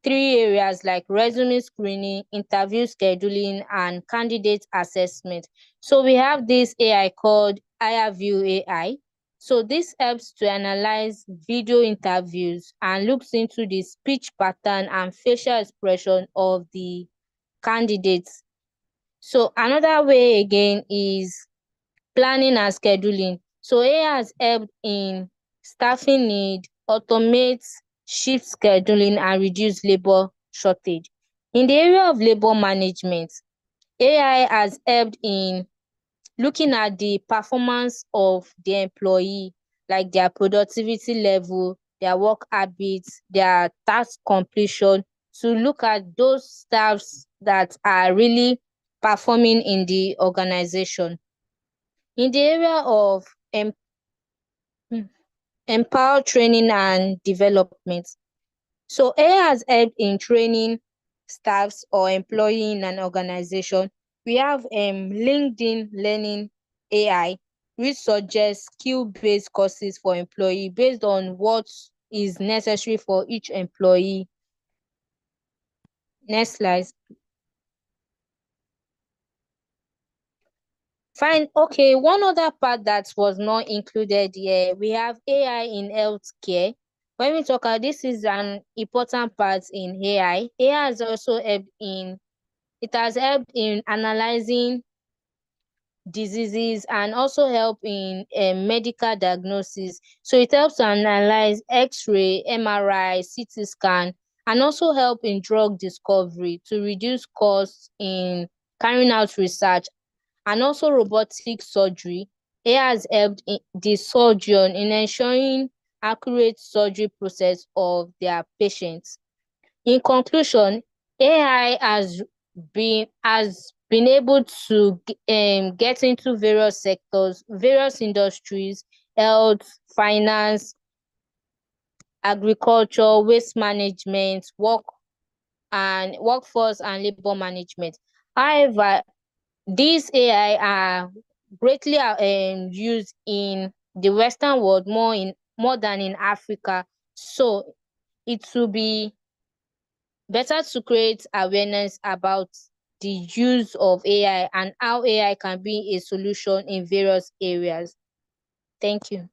three areas like resume screening, interview scheduling, and candidate assessment. So we have this AI called HireView AI. So this helps to analyze video interviews and looks into the speech pattern and facial expression of the candidates. So another way again is planning and scheduling. So AI has helped in staffing need, automate shift scheduling, and reduce labor shortage. In the area of labor management, AI has helped in looking at the performance of the employee, like their productivity level, their work habits, their task completion, to look at those staffs that are really performing in the organization. In the area of empower training and development. So AI has helped in training staffs or employee in an organization. We have LinkedIn Learning AI, which suggests skill-based courses for employee based on what is necessary for each employee. Next slide. Fine. Okay. One other part that was not included here, we have AI in healthcare. When we talk about this is an important part in AI. AI has also helped in it has helped in analyzing diseases and also help in medical diagnosis. So it helps to analyze X-ray, MRI, CT scan, and also help in drug discovery to reduce costs in carrying out research and also robotic surgery. AI has helped the surgeon in ensuring accurate surgery process of their patients. In conclusion, AI has been able to get into various sectors, various industries, health, finance, agriculture, waste management, workforce and labor management. However, these AI are greatly used in the Western world more than in Africa. So it will be better to create awareness about the use of AI and how AI can be a solution in various areas. Thank you.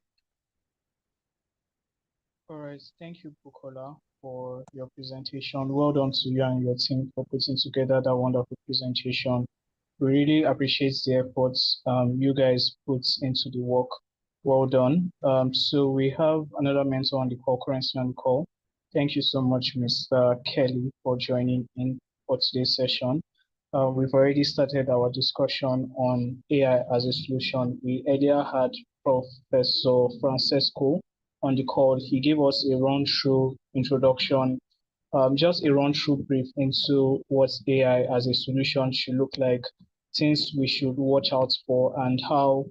All right, thank you, Bukola, for your presentation. Well done to you and your team for putting together that wonderful presentation. We really appreciate the efforts you guys put into the work. Well done. So we have another mentor on the call, currently on the call. Thank you so much, Mr. Kelly, for joining in for today's session. We've already started our discussion on AI as a solution. We earlier had Professor Francesco on the call. He gave us a run-through introduction, just a run-through brief into what AI as a solution should look like, things we should watch out for, and how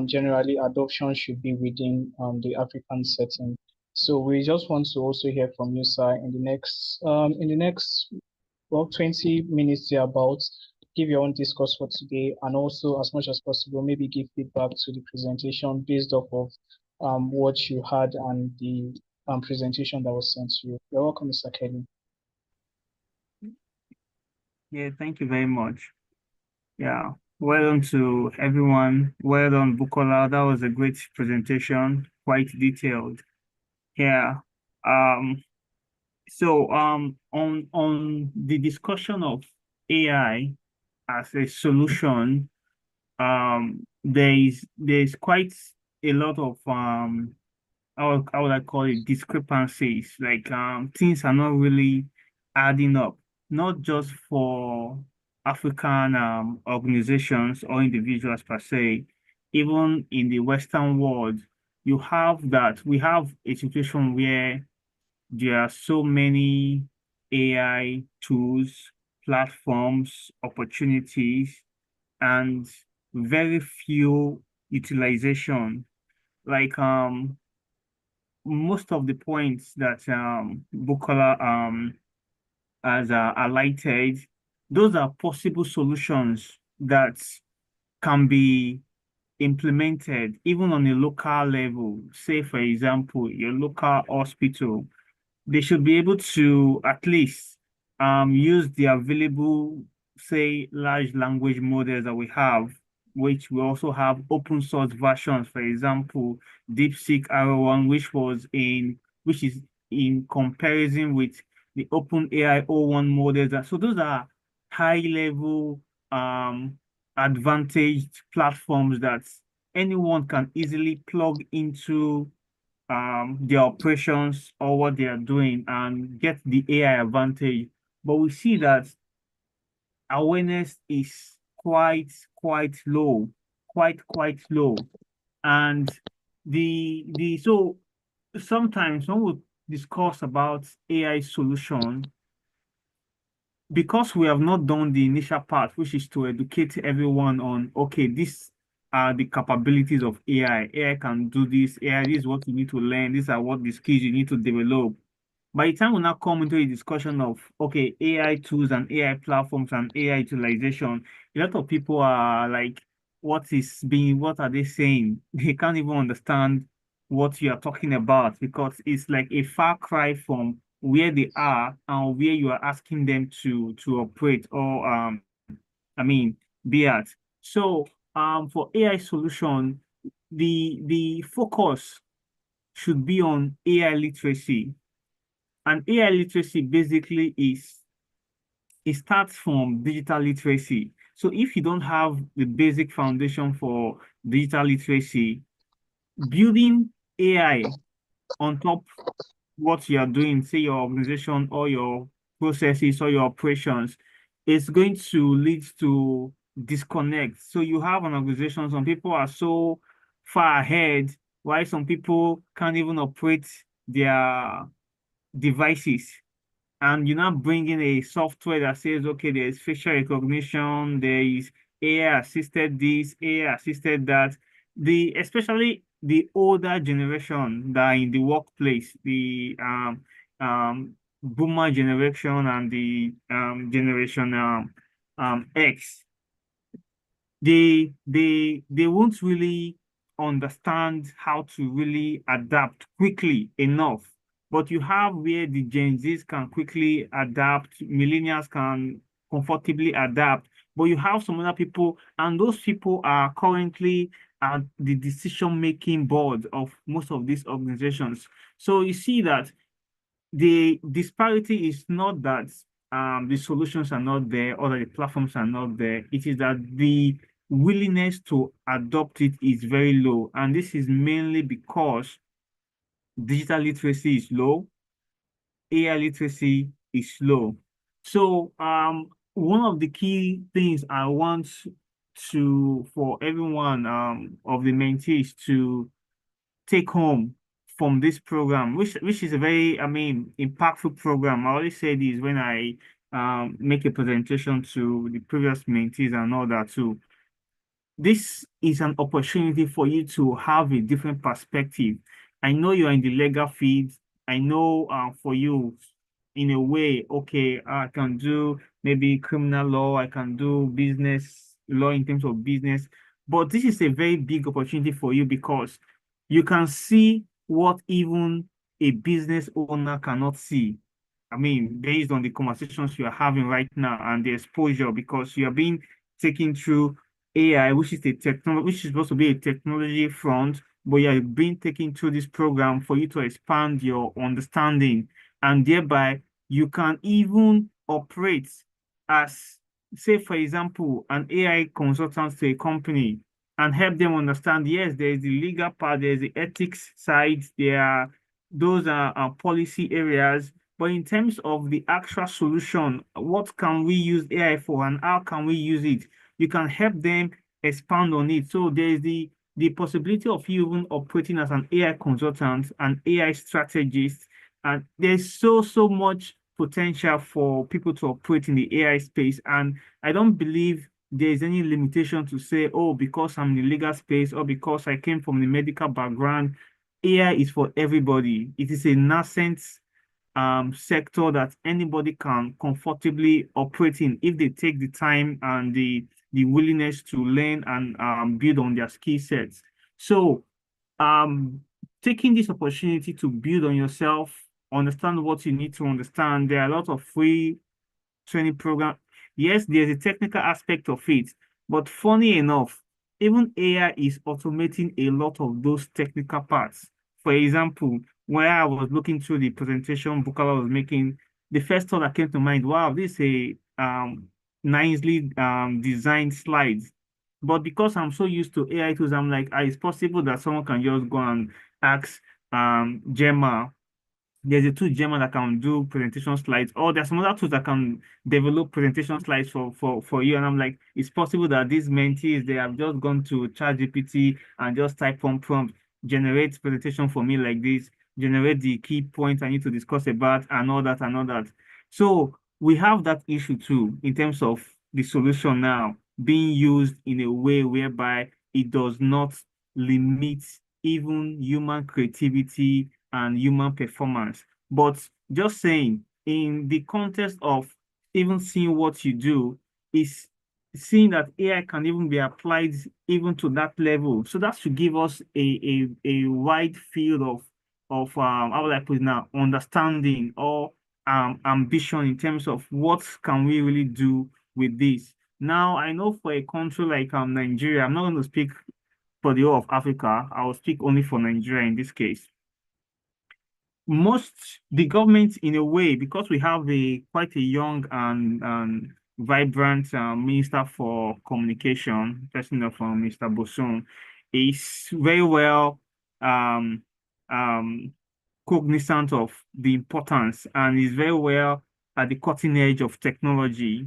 generally adoption should be within the African setting. So we just want to also hear from you, sir, in the next 20 minutes about. Give your own discourse for today, and also, as much as possible, maybe give feedback to the presentation based off of what you had and the presentation that was sent to you. You're welcome, Mr. Kelly. Yeah, thank you very much. Yeah, well done to everyone. Well done, Bukola. That was a great presentation, quite detailed. Yeah. So on the discussion of AI as a solution, there's quite a lot of how would I call it, discrepancies. Like things are not really adding up, not just for African organizations or individuals per se. Even in the Western world, we have a situation where there are so many AI tools, platforms, opportunities, and very few utilization. Like most of the points that Bukola has highlighted, those are possible solutions that can be implemented even on a local level. Say, for example, your local hospital, they should be able to at least use the available, say, large language models that we have, which we also have open source versions. For example, DeepSeek R1, which is in comparison with the OpenAI O1 models. So those are high level advantaged platforms that anyone can easily plug into their operations or what they are doing and get the AI advantage. But we see that awareness is quite low, quite low. And so sometimes when we discuss about AI solution, because we have not done the initial part, which is to educate everyone on, okay, these are the capabilities of AI. AI can do this. AI, this is what you need to learn. These are what the skills you need to develop. By the time we now come into a discussion of, okay, AI tools and AI platforms and AI utilization, a lot of people are like, what are they saying? They can't even understand what you are talking about because it's like a far cry from where they are and where you are asking them to operate or be at. So for AI solution, the focus should be on AI literacy. And AI literacy basically it starts from digital literacy. So if you don't have the basic foundation for digital literacy, building AI on top what you are doing, say your organization or your processes or your operations, is going to lead to disconnect. So you have an organization, some people are so far ahead, while some people can't even operate their devices. And you're not bringing a software that says, okay, there's facial recognition, there is AI assisted this, AI assisted that. Especially the older generation that are in the workplace, the boomer generation and the generation X, they won't really understand how to really adapt quickly enough. But you have where the Gen Zs can quickly adapt, millennials can comfortably adapt, but you have some other people, and those people are currently at the decision-making board of most of these organizations. So you see that the disparity is not that the solutions are not there or that the platforms are not there. It is that the willingness to adopt it is very low. And this is mainly because digital literacy is low, AI literacy is low. So one of the key things I want for everyone of the mentees to take home from this program, which is a very, I mean, impactful program. I always say this when I make a presentation to the previous mentees and all that too. This is an opportunity for you to have a different perspective. I know you're in the legal field. I know for you, in a way, okay, I can do maybe criminal law, I can do business law in terms of business, but this is a very big opportunity for you because you can see what even a business owner cannot see. I mean, based on the conversations you are having right now and the exposure, because you are being taken through AI, which is which is supposed to be a technology front, but you are being taken through this program for you to expand your understanding, and thereby you can even operate as, say, for example, an AI consultant to a company and help them understand, yes, there is the legal part, there's the ethics side, those are policy areas. But in terms of the actual solution, what can we use AI for and how can we use it? You can help them expand on it. So there's the possibility of you even operating as an AI consultant, an AI strategist, and there's so much potential for people to operate in the AI space. And I don't believe there's any limitation to say, oh, because I'm in the legal space or because I came from the medical background, AI is for everybody. It is a nascent sector that anybody can comfortably operate in if they take the time and the willingness to learn and build on their skill sets. So taking this opportunity to build on yourself, understand what you need to understand. There are a lot of free training program. Yes, there's a technical aspect of it, but funny enough, even AI is automating a lot of those technical parts. For example, when I was looking through the presentation Bukola was making, the first thought that came to mind, wow, this is a nicely designed slides. But because I'm so used to AI tools, I'm like, it's possible that someone can just go and ask Gemma. There's a tool Gemma that can do presentation slides, or there's some other tools that can develop presentation slides for you. And I'm like, it's possible that these mentees, they have just gone to ChatGPT and just type on prompt, generate presentation for me like this, generate the key points I need to discuss about, and all that and all that. So we have that issue too in terms of the solution now being used in a way whereby it does not limit even human creativity and human performance. But just saying, in the context of even seeing what you do, is seeing that AI can even be applied even to that level. So that should give us a wide field of how would I put it now, understanding or ambition in terms of what can we really do with this. Now, I know for a country like Nigeria, I'm not going to speak for the whole of Africa. I will speak only for Nigeria in this case. The government, in a way, because we have a quite a young and vibrant minister for communication, person of Mr. Bosun, is very well um, um, cognizant of the importance and is very well at the cutting edge of technology.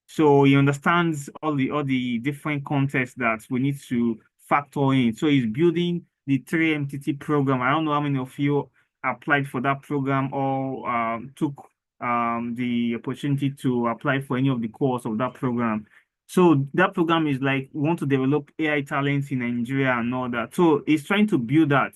So he understands all the different contexts that we need to factor in. So he's building the 3MTT program. I don't know how many of you applied for that program or took the opportunity to apply for any of the course of that program. So that program is like, we want to develop AI talents in Nigeria and all that. So he's trying to build that.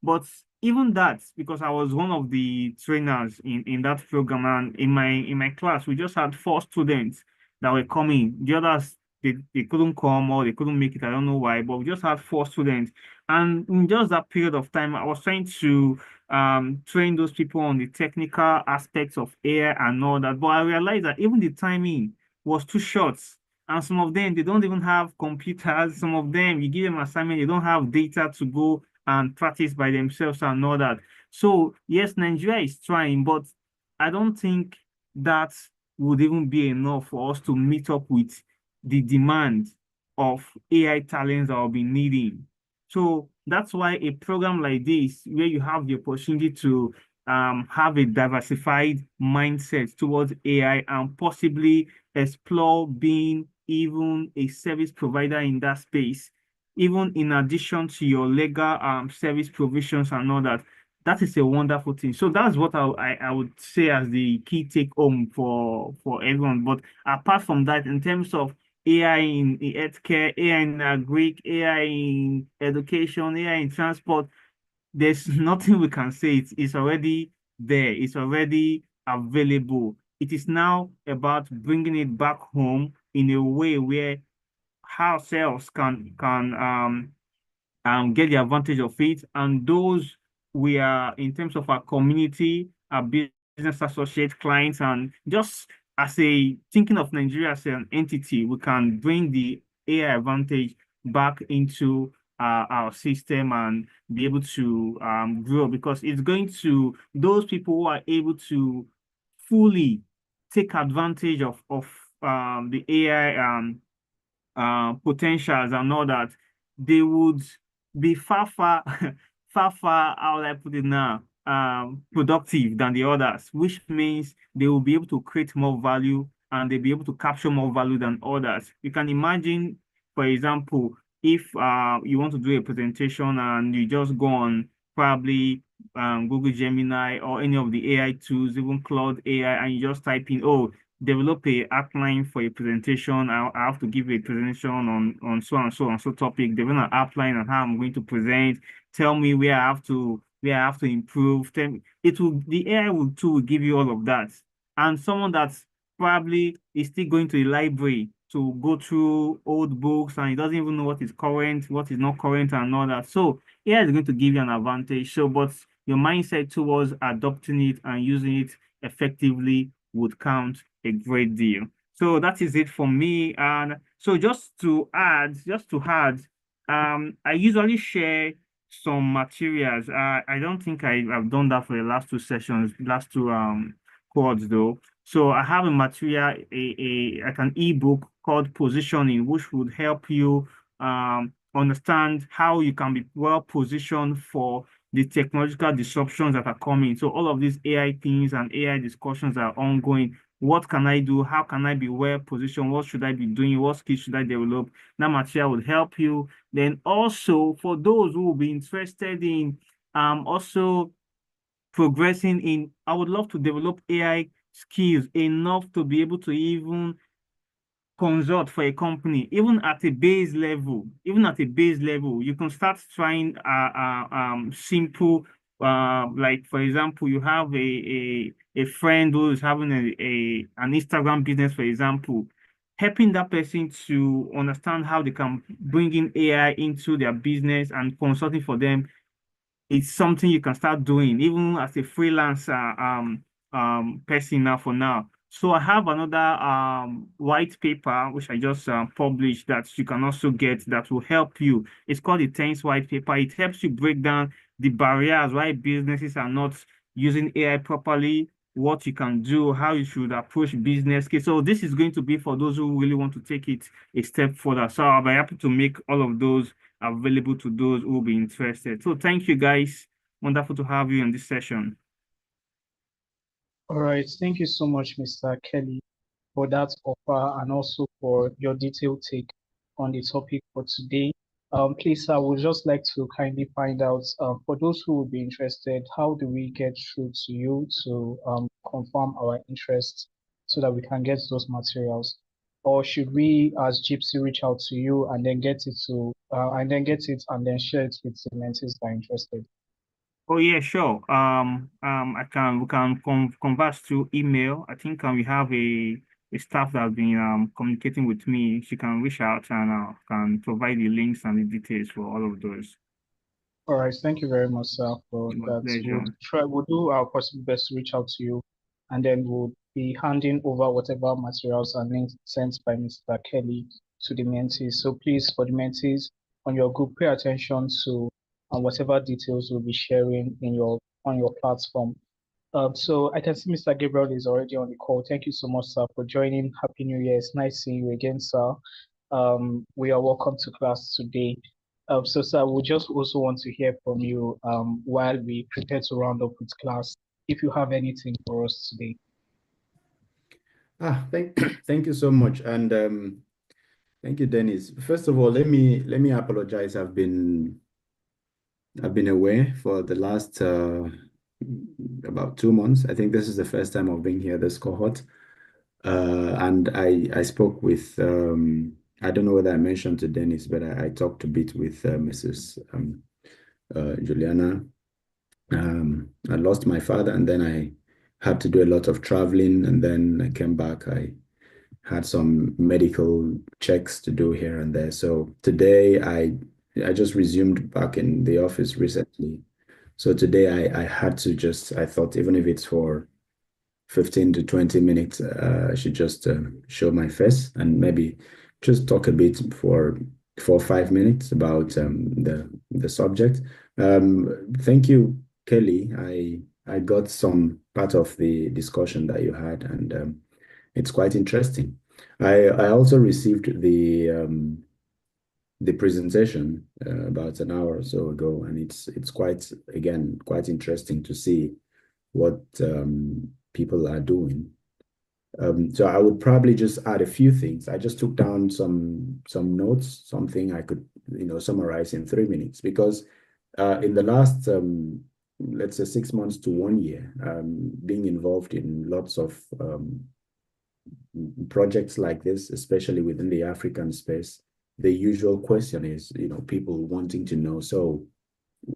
But even that, because I was one of the trainers in that program, and in my class, we just had 4 students that were coming. The others, they couldn't come or they couldn't make it. I don't know why, but we just had 4 students. And in just that period of time, I was trying to train those people on the technical aspects of AI and all that. But I realized that even the timing was too short. And some of them, they don't even have computers. Some of them, you give them assignment, they don't have data to go and practice by themselves and all that. So yes, Nigeria is trying, but I don't think that would even be enough for us to meet up with the demand of AI talents that will be needing. So that's why a program like this, where you have the opportunity to have a diversified mindset towards AI and possibly explore being even a service provider in that space, even in addition to your legal service provisions and all that, that is a wonderful thing. So that's what I would say as the key take home for everyone. But apart from that, in terms of AI in healthcare, AI in Greek, AI in education, AI in transport, there's nothing we can say. It's already there. It's already available. It is now about bringing it back home in a way where ourselves can get the advantage of it. And those we are in terms of our community, our business associate clients, and just as a thinking of Nigeria as an entity, we can bring the AI advantage back into our system and be able to grow, because it's going to those people who are able to fully take advantage of the AI potentials and all that, they would be far, how will I put it now, productive than the others, which means they will be able to create more value and they'll be able to capture more value than others. You can imagine, for example, if you want to do a presentation and you just go on probably Google Gemini or any of the AI tools, even Claude AI, and you just type in, oh, develop a outline for a presentation. I have to give a presentation on so and so and so topic. Develop an outline on how I'm going to present. Tell me where I have to improve. The AI will give you all of that. And someone that's probably is still going to the library to go through old books and he doesn't even know what is current, what is not current, and all that. So AI is going to give you an advantage. So, but your mindset towards adopting it and using it effectively would count a great deal. So that is it for me. And so just to add, I usually share some materials. I don't think I've done that for the last 2 sessions, last two quads though. So I have a material, like an ebook called Positioning, which would help you understand how you can be well positioned for the technological disruptions that are coming. So all of these AI things and AI discussions are ongoing. What can I do? How can I be well positioned? What should I be doing? What skills should I develop? That material would help you. Then also for those who will be interested in also progressing in, I would love to develop AI skills enough to be able to even consult for a company, even at a base level, you can start trying simple like for example, you have a friend who is having an Instagram business, for example, helping that person to understand how they can bring in AI into their business and consulting for them. It's something you can start doing even as a freelancer person now for now. So I have another white paper which I just published that you can also get that will help you. It's called the TENS white paper. It helps you break down the barriers why businesses are not using AI properly, what you can do, how you should approach business case. So this is going to be for those who really want to take it a step further. So I'll be happy to make all of those available to those who will be interested. So thank you guys. Wonderful to have you in this session. All right. Thank you so much, Mr. Kelly, for that offer and also for your detailed take on the topic for today. Please, I would just like to kindly find out, for those who would be interested, how do we get through to you to confirm our interest so that we can get those materials? Or should we, as JIIPCC, reach out to you and then get it and then share it with the mentees that are interested? Oh yeah, sure. We can converse through email. I think we have a staff that's been communicating with me. She can reach out and can provide the links and the details for all of those. All right, thank you very much, sir, for My that. pleasure. We'll do our possible best to reach out to you, and then we'll be handing over whatever materials are sent by Mr. Kelly to the mentees. So please, for the mentees on your group, pay attention to whatever details we'll be sharing on your platform. So I can see Mr. Gabriel is already on the call. Thank you so much, sir, for joining. Happy New Year. It's nice seeing you again, sir. We are welcome to class today. So, sir, we just also want to hear from you while we prepare to round up with class, if you have anything for us today. Thank you so much, and thank you, Dennis. First of all, let me apologize. I've been away for the last about 2 months. I think this is the first time I've been here this cohort, and I spoke with I don't know whether I mentioned to Dennis, but I talked a bit with Mrs. Juliana. I lost my father, and then I had to do a lot of traveling, and then I came back. I had some medical checks to do here and there. So today I just resumed back in the office recently. So today I had to I thought even if it's for 15 to 20 minutes, I should just show my face and maybe just talk a bit for 4 or 5 minutes about the subject. Thank you, Kelly. I got some part of the discussion that you had, and it's quite interesting. I also received the presentation about an hour or so ago, and it's quite interesting to see what people are doing. So I would probably just add a few things. I just took down some notes, something I could summarize in 3 minutes, because in the last let's say 6 months to 1 year, being involved in lots of projects like this, especially within the African space, the usual question is, people wanting to know, so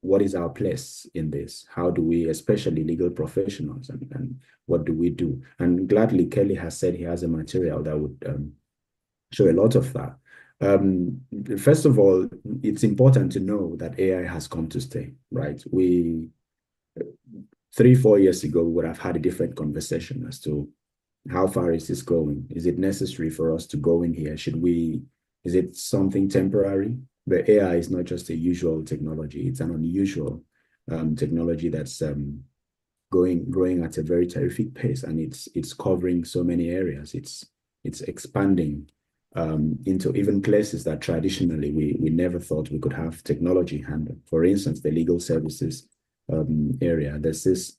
what is our place in this? How do we, especially legal professionals, and what do we do? And gladly, Kelly has said he has a material that would show a lot of that. First of all, it's important to know that AI has come to stay, right? 3-4 years ago, we would have had a different conversation as to how far is this going? Is it necessary for us to go in here? Is it something temporary? But AI is not just a usual technology. It's an unusual technology that's growing at a very terrific pace, and it's covering so many areas. It's expanding into even places that traditionally we never thought we could have technology handle. For instance, the legal services area. There's this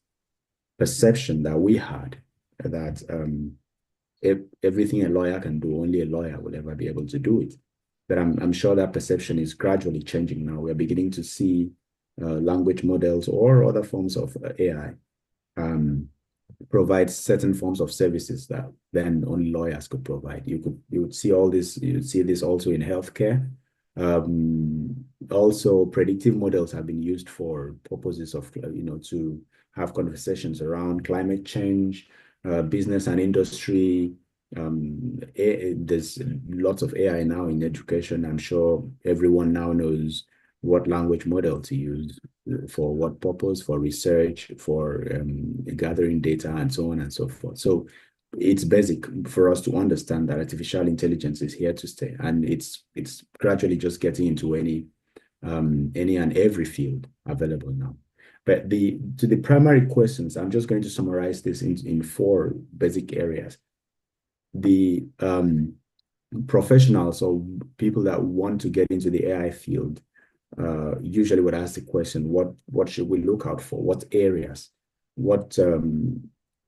perception that we had that everything a lawyer can do, only a lawyer will ever be able to do it. But I'm sure that perception is gradually changing now. We're beginning to see language models or other forms of AI provide certain forms of services that then only lawyers could provide. You would see all this. You would see this also in healthcare. Also, predictive models have been used for purposes of to have conversations around climate change, business and industry. There's lots of AI now in education. I'm sure everyone now knows what language model to use for what purpose, for research, for gathering data, and so on and so forth. So it's basic for us to understand that artificial intelligence is here to stay, and it's gradually just getting into any and every field available now. But to the primary questions, I'm just going to summarize this in 4 basic areas. The professionals or people that want to get into the AI field usually would ask the question, what should we look out for? What areas?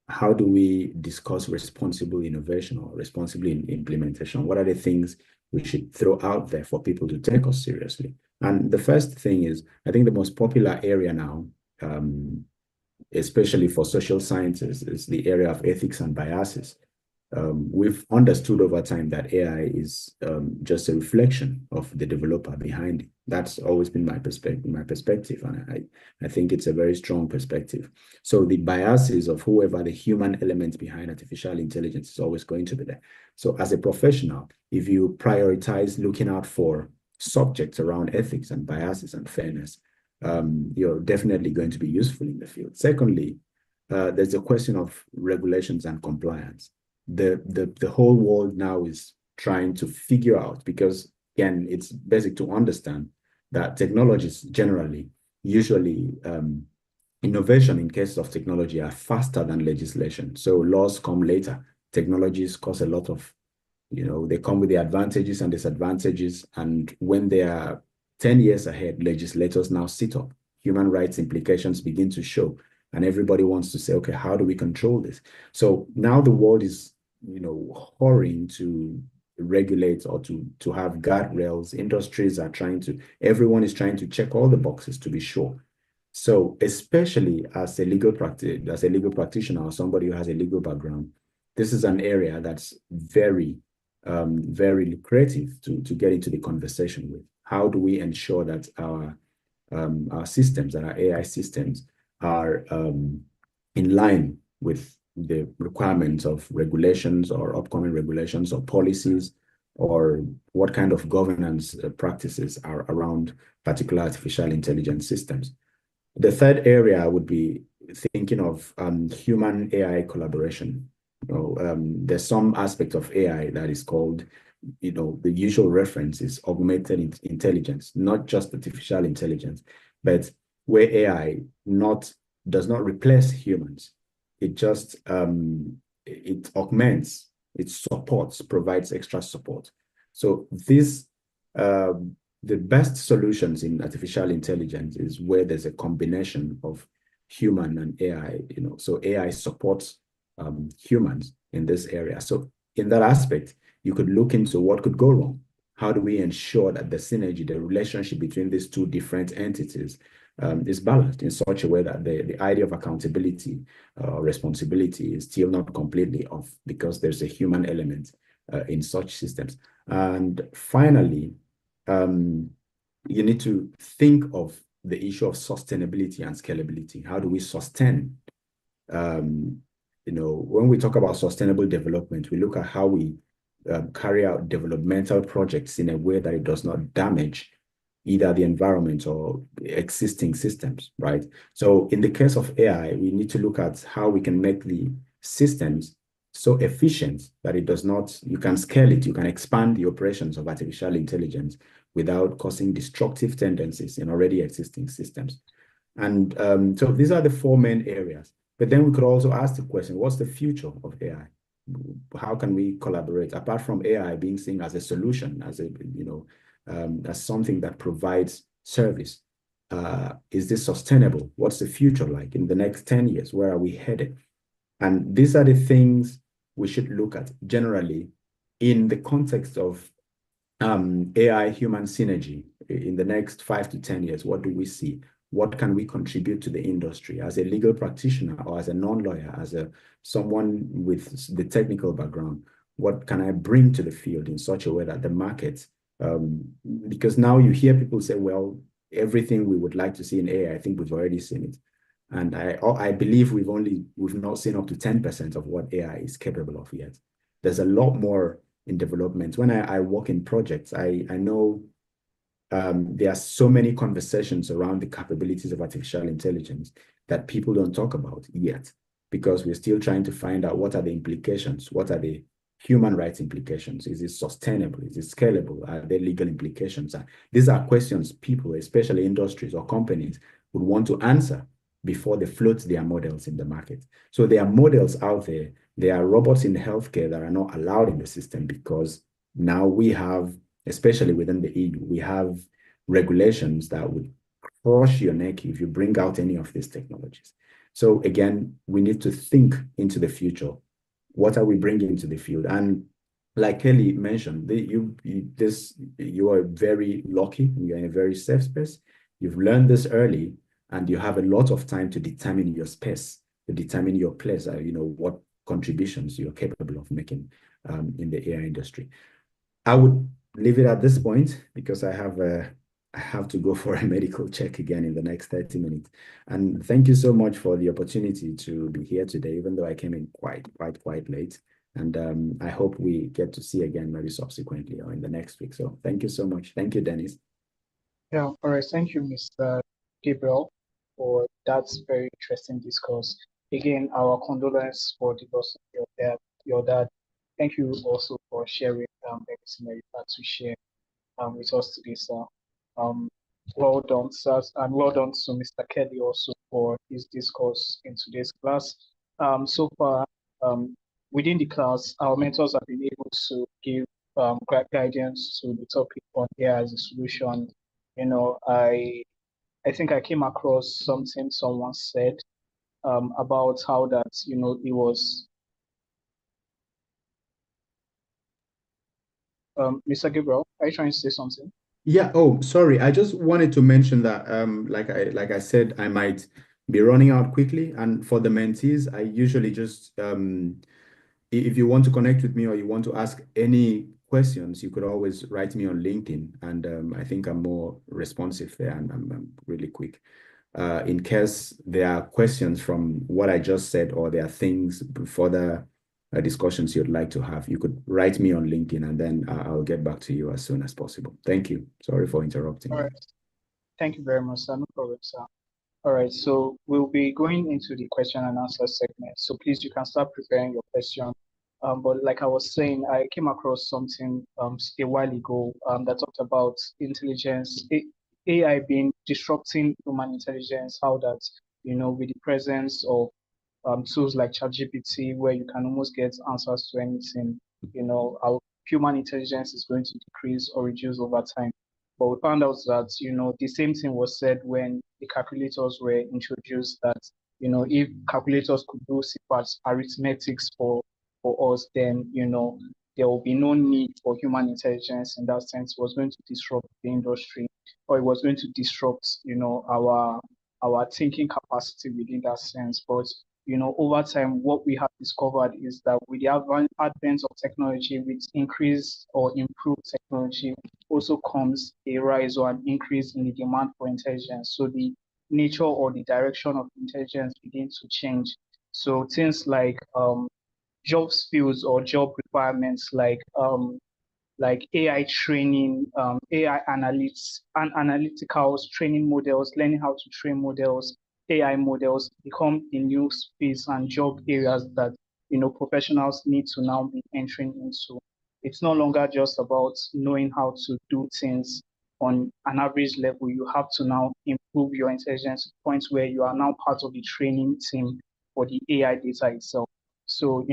How do we discuss responsible innovation or responsible implementation? What are the things we should throw out there for people to take us seriously? And the first thing is, I think the most popular area now, especially for social sciences, is the area of ethics and biases. We've understood over time that AI is just a reflection of the developer behind it. That's always been my perspective, and I think it's a very strong perspective. So the biases of whoever the human element behind artificial intelligence is always going to be there. So as a professional, if you prioritize looking out for subjects around ethics and biases and fairness, you're definitely going to be useful in the field. Secondly, there's a question of regulations and compliance. The whole world now is trying to figure out, because again, it's basic to understand that technologies generally, usually innovation in case of technology are faster than legislation. So laws come later. Technologies cause a lot of, they come with the advantages and disadvantages. And when they are 10 years ahead, legislators now sit up. Human rights implications begin to show. And everybody wants to say, okay, how do we control this? So now the world is, hurrying to regulate or to have guardrails. Industries are everyone is trying to check all the boxes to be sure. So especially as a legal practitioner or somebody who has a legal background, this is an area that's very, very lucrative to get into the conversation with. How do we ensure that our systems and our AI systems are in line with the requirements of regulations or upcoming regulations or policies, or what kind of governance practices are around particular artificial intelligence systems. The third area would be thinking of human AI collaboration. There's some aspect of AI that is called, the usual reference is augmented intelligence, not just artificial intelligence, but where AI does not replace humans. It just it augments, it supports, provides extra support. So the best solutions in artificial intelligence is where there's a combination of human and AI. So AI supports humans in this area. So in that aspect, you could look into what could go wrong. How do we ensure that the synergy, the relationship between these two different entities is balanced in such a way that the idea of accountability or responsibility is still not completely off, because there's a human element in such systems. And finally, you need to think of the issue of sustainability and scalability. How do we sustain? When we talk about sustainable development, we look at how we carry out developmental projects in a way that it does not damage either the environment or existing systems, right? So in the case of AI, we need to look at how we can make the systems so efficient that it does not, you can scale it, you can expand the operations of artificial intelligence without causing destructive tendencies in already existing systems. And so these are the 4 main areas. But then we could also ask the question, what's the future of AI? How can we collaborate? Apart from AI being seen as a solution, as as something that provides service, is this sustainable? What's the future like in the next 10 years? Where are we headed? And these are the things we should look at generally in the context of AI human synergy in the next 5 to 10 years. What do we see? What can we contribute to the industry as a legal practitioner or as a non-lawyer, as someone with the technical background? What can I bring to the field in such a way that the market, because now you hear people say, well, everything we would like to see in AI, I think we've already seen it. And I believe we've not seen up to 10% of what AI is capable of yet. There's a lot more in development. When I work in projects, I know there are so many conversations around the capabilities of artificial intelligence that people don't talk about yet. because we're still trying to find out what are the implications, what are the human rights implications? Is it sustainable? Is it scalable? Are there legal implications? These are questions people, especially industries or companies, would want to answer before they float their models in the market. So there are models out there. There are robots in healthcare that are not allowed in the system because now we have, especially within the EU, we have regulations that would crush your neck if you bring out any of these technologies. So again, we need to think into the future. What are we bringing into the field? And like Kelly mentioned, you are very lucky. You're in a very safe space. You've learned this early, and you have a lot of time to determine your space, to determine your place. What contributions you're capable of making in the AI industry. I would leave it at this point because I have to go for a medical check again in the next 30 minutes. And thank you so much for the opportunity to be here today, even though I came in quite late. And I hope we get to see again maybe subsequently or in the next week. So thank you so much. Thank you, Dennis. Yeah, all right. Thank you, Mr. Gabriel, for that very interesting discourse. Again, our condolences for the loss of your dad. Thank you also for sharing everything that you had to share with us today, sir. Well done, sir, and well done to Mr. Kelly also for his discourse in today's class. So far, within the class, our mentors have been able to give guidance to the topic on AI as a solution. I think I came across something someone said about how that, it was Mr. Gabriel, are you trying to say something? Yeah. Oh, sorry. I just wanted to mention that, like I said, I might be running out quickly. And for the mentees, I usually just, if you want to connect with me or you want to ask any questions, you could always write me on LinkedIn. And I think I'm more responsive there and I'm really quick. In case there are questions from what I just said or there are things further discussions you'd like to have, you could write me on LinkedIn and then I'll get back to you as soon as possible. Thank you. Sorry for interrupting. All right. Thank you very much, sir. No problem, sir. All right, so we'll be going into the question and answer segment. So please, you can start preparing your question. But like I was saying, I came across something a while ago that talked about intelligence, AI being disrupting human intelligence, how that, with the presence of tools like ChatGPT, where you can almost get answers to anything, our human intelligence is going to decrease or reduce over time. But we found out that, the same thing was said when the calculators were introduced that, if calculators could do simple arithmetics for us, then, there will be no need for human intelligence in that sense. It was going to disrupt the industry, or it was going to disrupt, our thinking capacity within that sense. But over time, what we have discovered is that with the advent of technology, with increased or improved technology, also comes a rise or an increase in the demand for intelligence. So the nature or the direction of intelligence begins to change. So things like job skills or job requirements like AI training, AI analytics and analyticals, training models, learning how to train models, AI models become the new space and job areas that professionals need to now be entering into. It's no longer just about knowing how to do things on an average level. You have to now improve your intelligence to the point where you are now part of the training team for the AI data itself. So,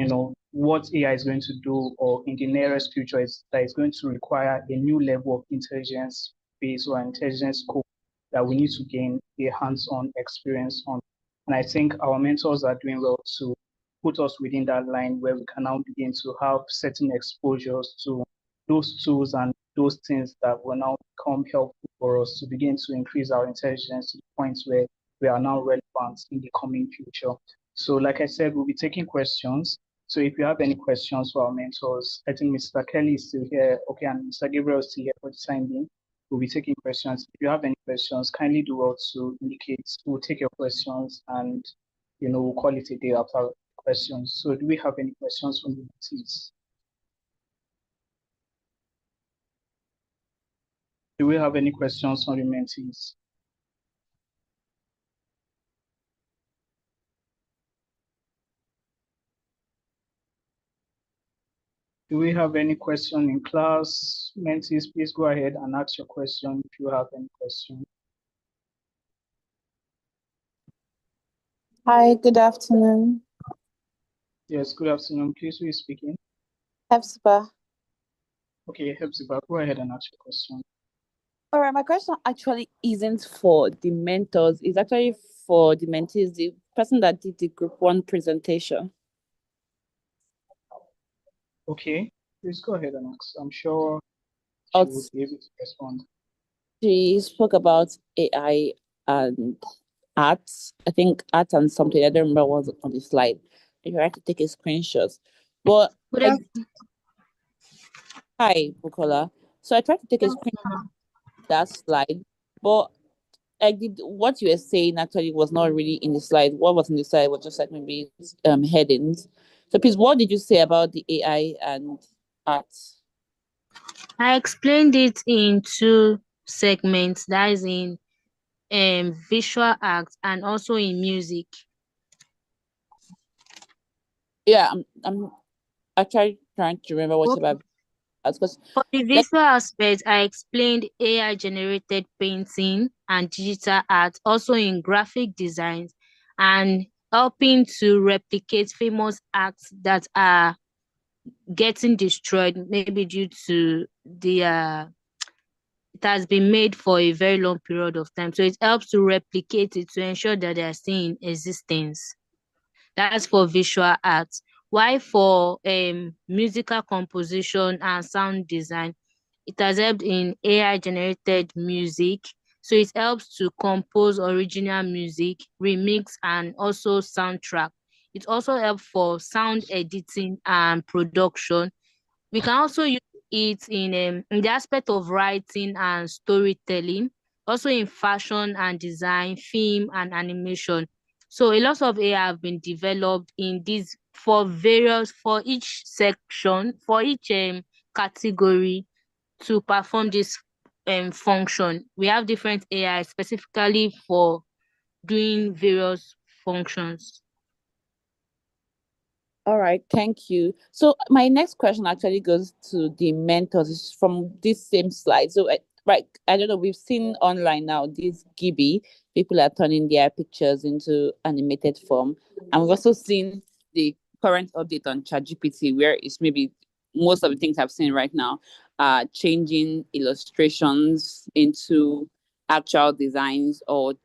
what AI is going to do, or in the nearest future, is that it's going to require a new level of intelligence base or intelligence scope that we need to gain a hands-on experience on. And I think our mentors are doing well to put us within that line where we can now begin to have certain exposures to those tools and those things that will now become helpful for us to begin to increase our intelligence to the point where we are now relevant in the coming future. So like I said, we'll be taking questions. So if you have any questions for our mentors, I think Mr. Kelly is still here. Okay, and Mr. Gabriel is still here for the time being. We'll be taking questions. If you have any questions, kindly do well to indicate. We'll take your questions and, we'll call it a day after questions. So do we have any questions from the mentees? Do we have any questions from the mentees? Do we have any question in class? Mentees, please go ahead and ask your question if you have any question. Hi, good afternoon. Yes, good afternoon. Please, who is speaking? Hepzibah. Okay, Hepzibah, go ahead and ask your question. All right, my question actually isn't for the mentors, it's actually for the mentees, the person that did the group one presentation. Okay, please go ahead and ask. I'm sure she would be able to respond. She spoke about AI and art. I think art and something. I don't remember what was on the slide. I tried to take a screenshot. But hi, Bukola. So I tried to take a screenshot of that slide, but I did what you were saying actually was not really in the slide. What was in the slide was just like maybe headings. So please, what did you say about the AI and art? I explained it in two segments, that is in visual arts and also in music. Yeah, I'm actually trying to remember what about because for the visual aspect, I explained AI generated painting and digital art, also in graphic designs, and helping to replicate famous acts that are getting destroyed, maybe due to the it has been made for a very long period of time. So it helps to replicate it to ensure that they are still in existence. That's for visual arts. While for musical composition and sound design, it has helped in AI generated music. So it helps to compose original music, remix, and also soundtrack. It also helps for sound editing and production. We can also use it in the aspect of writing and storytelling, also in fashion and design, film and animation. So a lot of AI have been developed in these for each section, for each category to perform this function. We have different AI specifically for doing various functions. All right, thank you. So my next question actually goes to the mentors. It's from this same slide. So right, I don't know, we've seen online now this Gibi, people are turning their pictures into animated form. And we've also seen the current update on ChatGPT, where it's maybe most of the things I've seen right now are changing illustrations into actual designs, or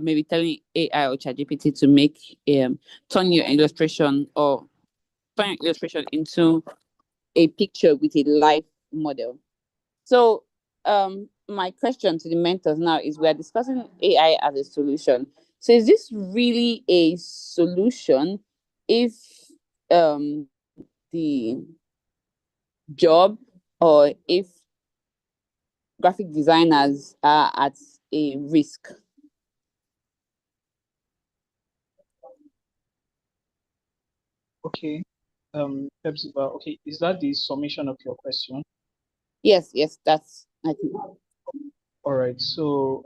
maybe telling AI or ChatGPT to make turn your illustration or turn illustration into a picture with a live model. So my question to the mentors now is, we are discussing AI as a solution. So is this really a solution if the job, or if graphic designers are at a risk? Okay, Hepzibah, okay, is that the summation of your question? Yes, that's I think. All right, so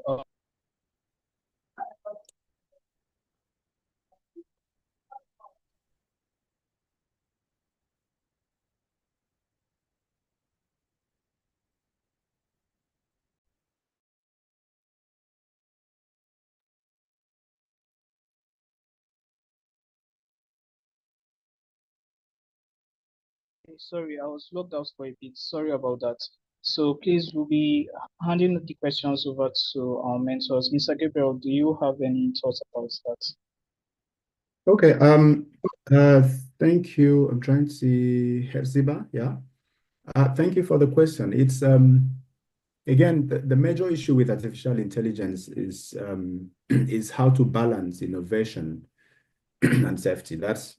sorry, I was logged out for a bit. Sorry about that. So please, we'll be handing the questions over to our mentors. Mr. Gabriel, do you have any thoughts about that? Okay, thank you. I'm trying to see Hepzibah, yeah. Thank you for the question. It's again, the major issue with artificial intelligence is is how to balance innovation and safety. That's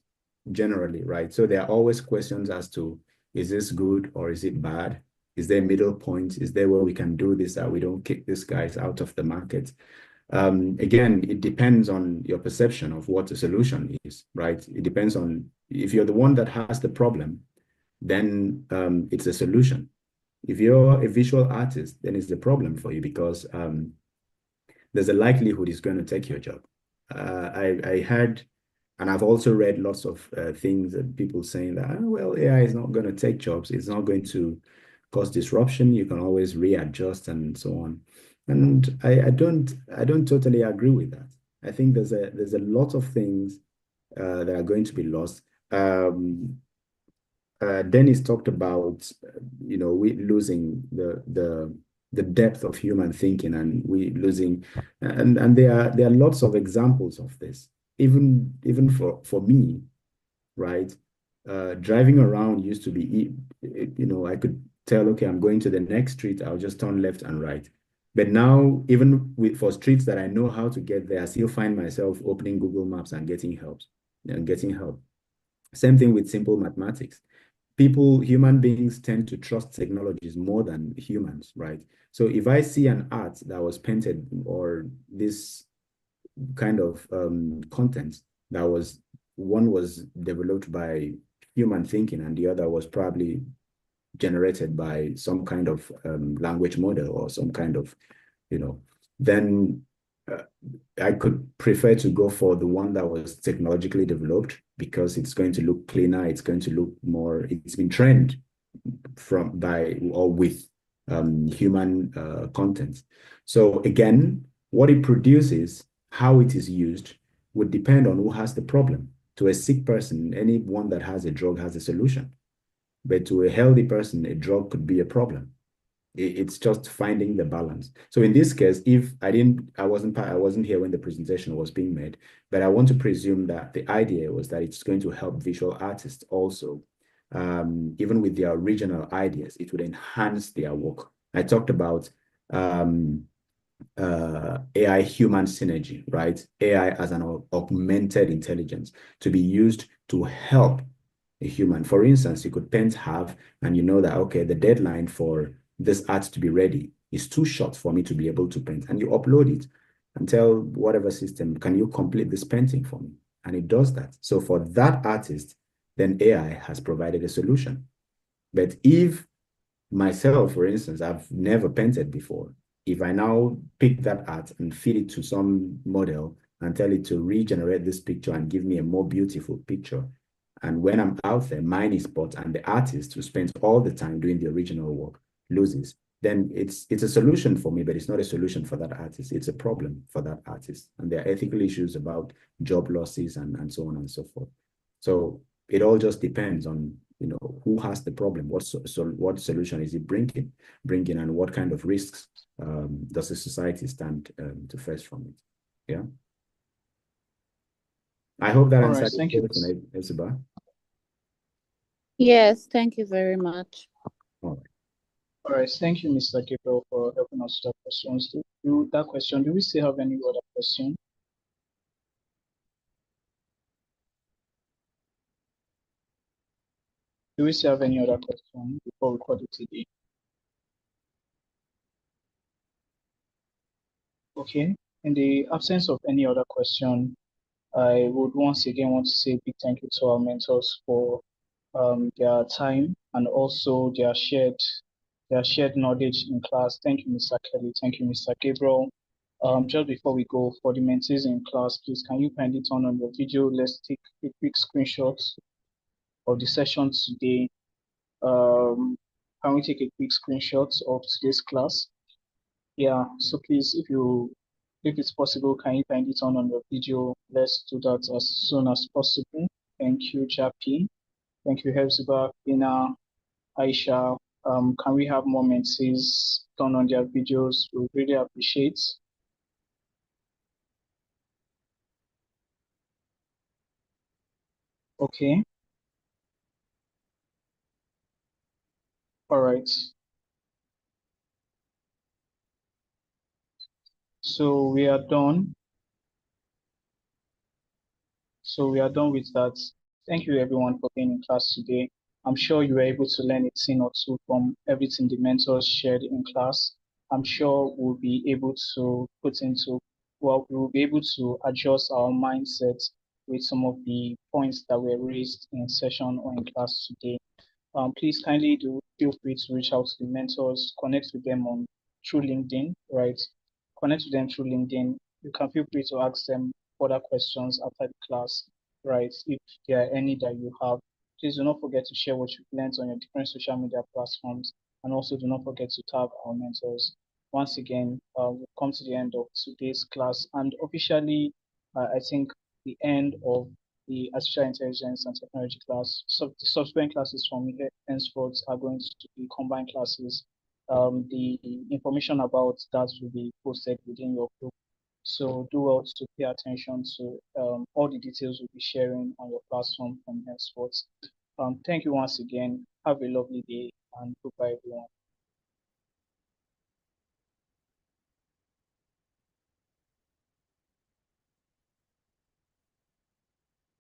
generally right. So there are always questions as to, is this good or is it bad? Is there a middle point? Is there where we can do this that we don't kick these guys out of the market? Again, it depends on your perception of what the solution is, right? It depends on, if you're the one that has the problem, then it's a solution. If you're a visual artist, then it's a problem for you, because there's a likelihood it's going to take your job. I heard And I've also read lots of things that people saying that, well, AI is not going to take jobs. It's not going to cause disruption. You can always readjust and so on. And I don't totally agree with that. I think there's a lot of things that are going to be lost. Dennis talked about, we losing the depth of human thinking, and we losing, and there are lots of examples of this. Even for me, right? Driving around used to be, I could tell, okay, I'm going to the next street, I'll just turn left and right. But now, even for streets that I know how to get there, I still find myself opening Google Maps and getting help. Same thing with simple mathematics. Human beings tend to trust technologies more than humans, right? So if I see an art that was painted, or this kind of content that one was developed by human thinking and the other was probably generated by some kind of language model or some kind of, then I could prefer to go for the one that was technologically developed, because it's going to look cleaner, it's going to look more, it's been trained with human content. So again, what it produces, how it is used, would depend on who has the problem. To a sick person, anyone that has a drug has a solution. But to a healthy person, a drug could be a problem. It's just finding the balance. So in this case, if I wasn't here when the presentation was being made, but I want to presume that the idea was that it's going to help visual artists also. Even with their original ideas, it would enhance their work. I talked about AI human synergy, right? AI as an augmented intelligence to be used to help a human. For instance, you could paint half, and you know that, okay, the deadline for this art to be ready is too short for me to be able to paint. And you upload it and tell whatever system, can you complete this painting for me? And it does that. So for that artist, then AI has provided a solution. But if myself, for instance, I've never painted before, if I now pick that art and feed it to some model and tell it to regenerate this picture and give me a more beautiful picture, and when I'm out there, mine is bought, and the artist who spends all the time doing the original work loses, then it's a solution for me, but it's not a solution for that artist. It's a problem for that artist. And there are ethical issues about job losses and so on and so forth. So it all just depends on, who has the problem, what solution is it bringing, and what kind of risks does the society stand to face from it. Yeah. I hope that answers your question, Elzeba. Yes, thank you very much. All right. All right, thank you, Mr. Gabriel, for helping us with that questions. Do we still have any other question? Do we still have any other question before we call it today? Okay, in the absence of any other question, I would once again want to say a big thank you to our mentors for their time and also their shared knowledge in class. Thank you, Mr. Kelly. Thank you, Mr. Gabriel. Just before we go, for the mentees in class, please, can you kindly turn on your video? Let's take a quick screenshot of the session today. Can we take a quick screenshot of today's class? Yeah, so please, if it's possible, can you kindly turn on your video? Let's do that as soon as possible. Thank you, Jappy. Thank you, Hepzibah, Ina, Aisha. Can we have more mentees turn on their videos? We really appreciate. Okay. All right. So we are done. So we are done with that. Thank you everyone for being in class today. I'm sure you were able to learn a thing or two from everything the mentors shared in class. I'm sure we'll be able to we'll be able to adjust our mindset with some of the points that were raised in session or in class today. Please kindly feel free to reach out to the mentors, connect with them through LinkedIn, right? Connect with them through LinkedIn. You can feel free to ask them further questions after the class. right? If there are any that you have, please do not forget to share what you've learned on your different social media platforms, and also do not forget to tag our mentors. Once again, we've come to the end of today's class, and officially, I think the end of the artificial intelligence and technology class. So the subsequent classes from here henceforth are going to be combined classes. The information about that will be posted within your group. So do well to pay attention to all the details we'll be sharing on your platform from henceforth. Thank you once again. Have a lovely day and goodbye, everyone.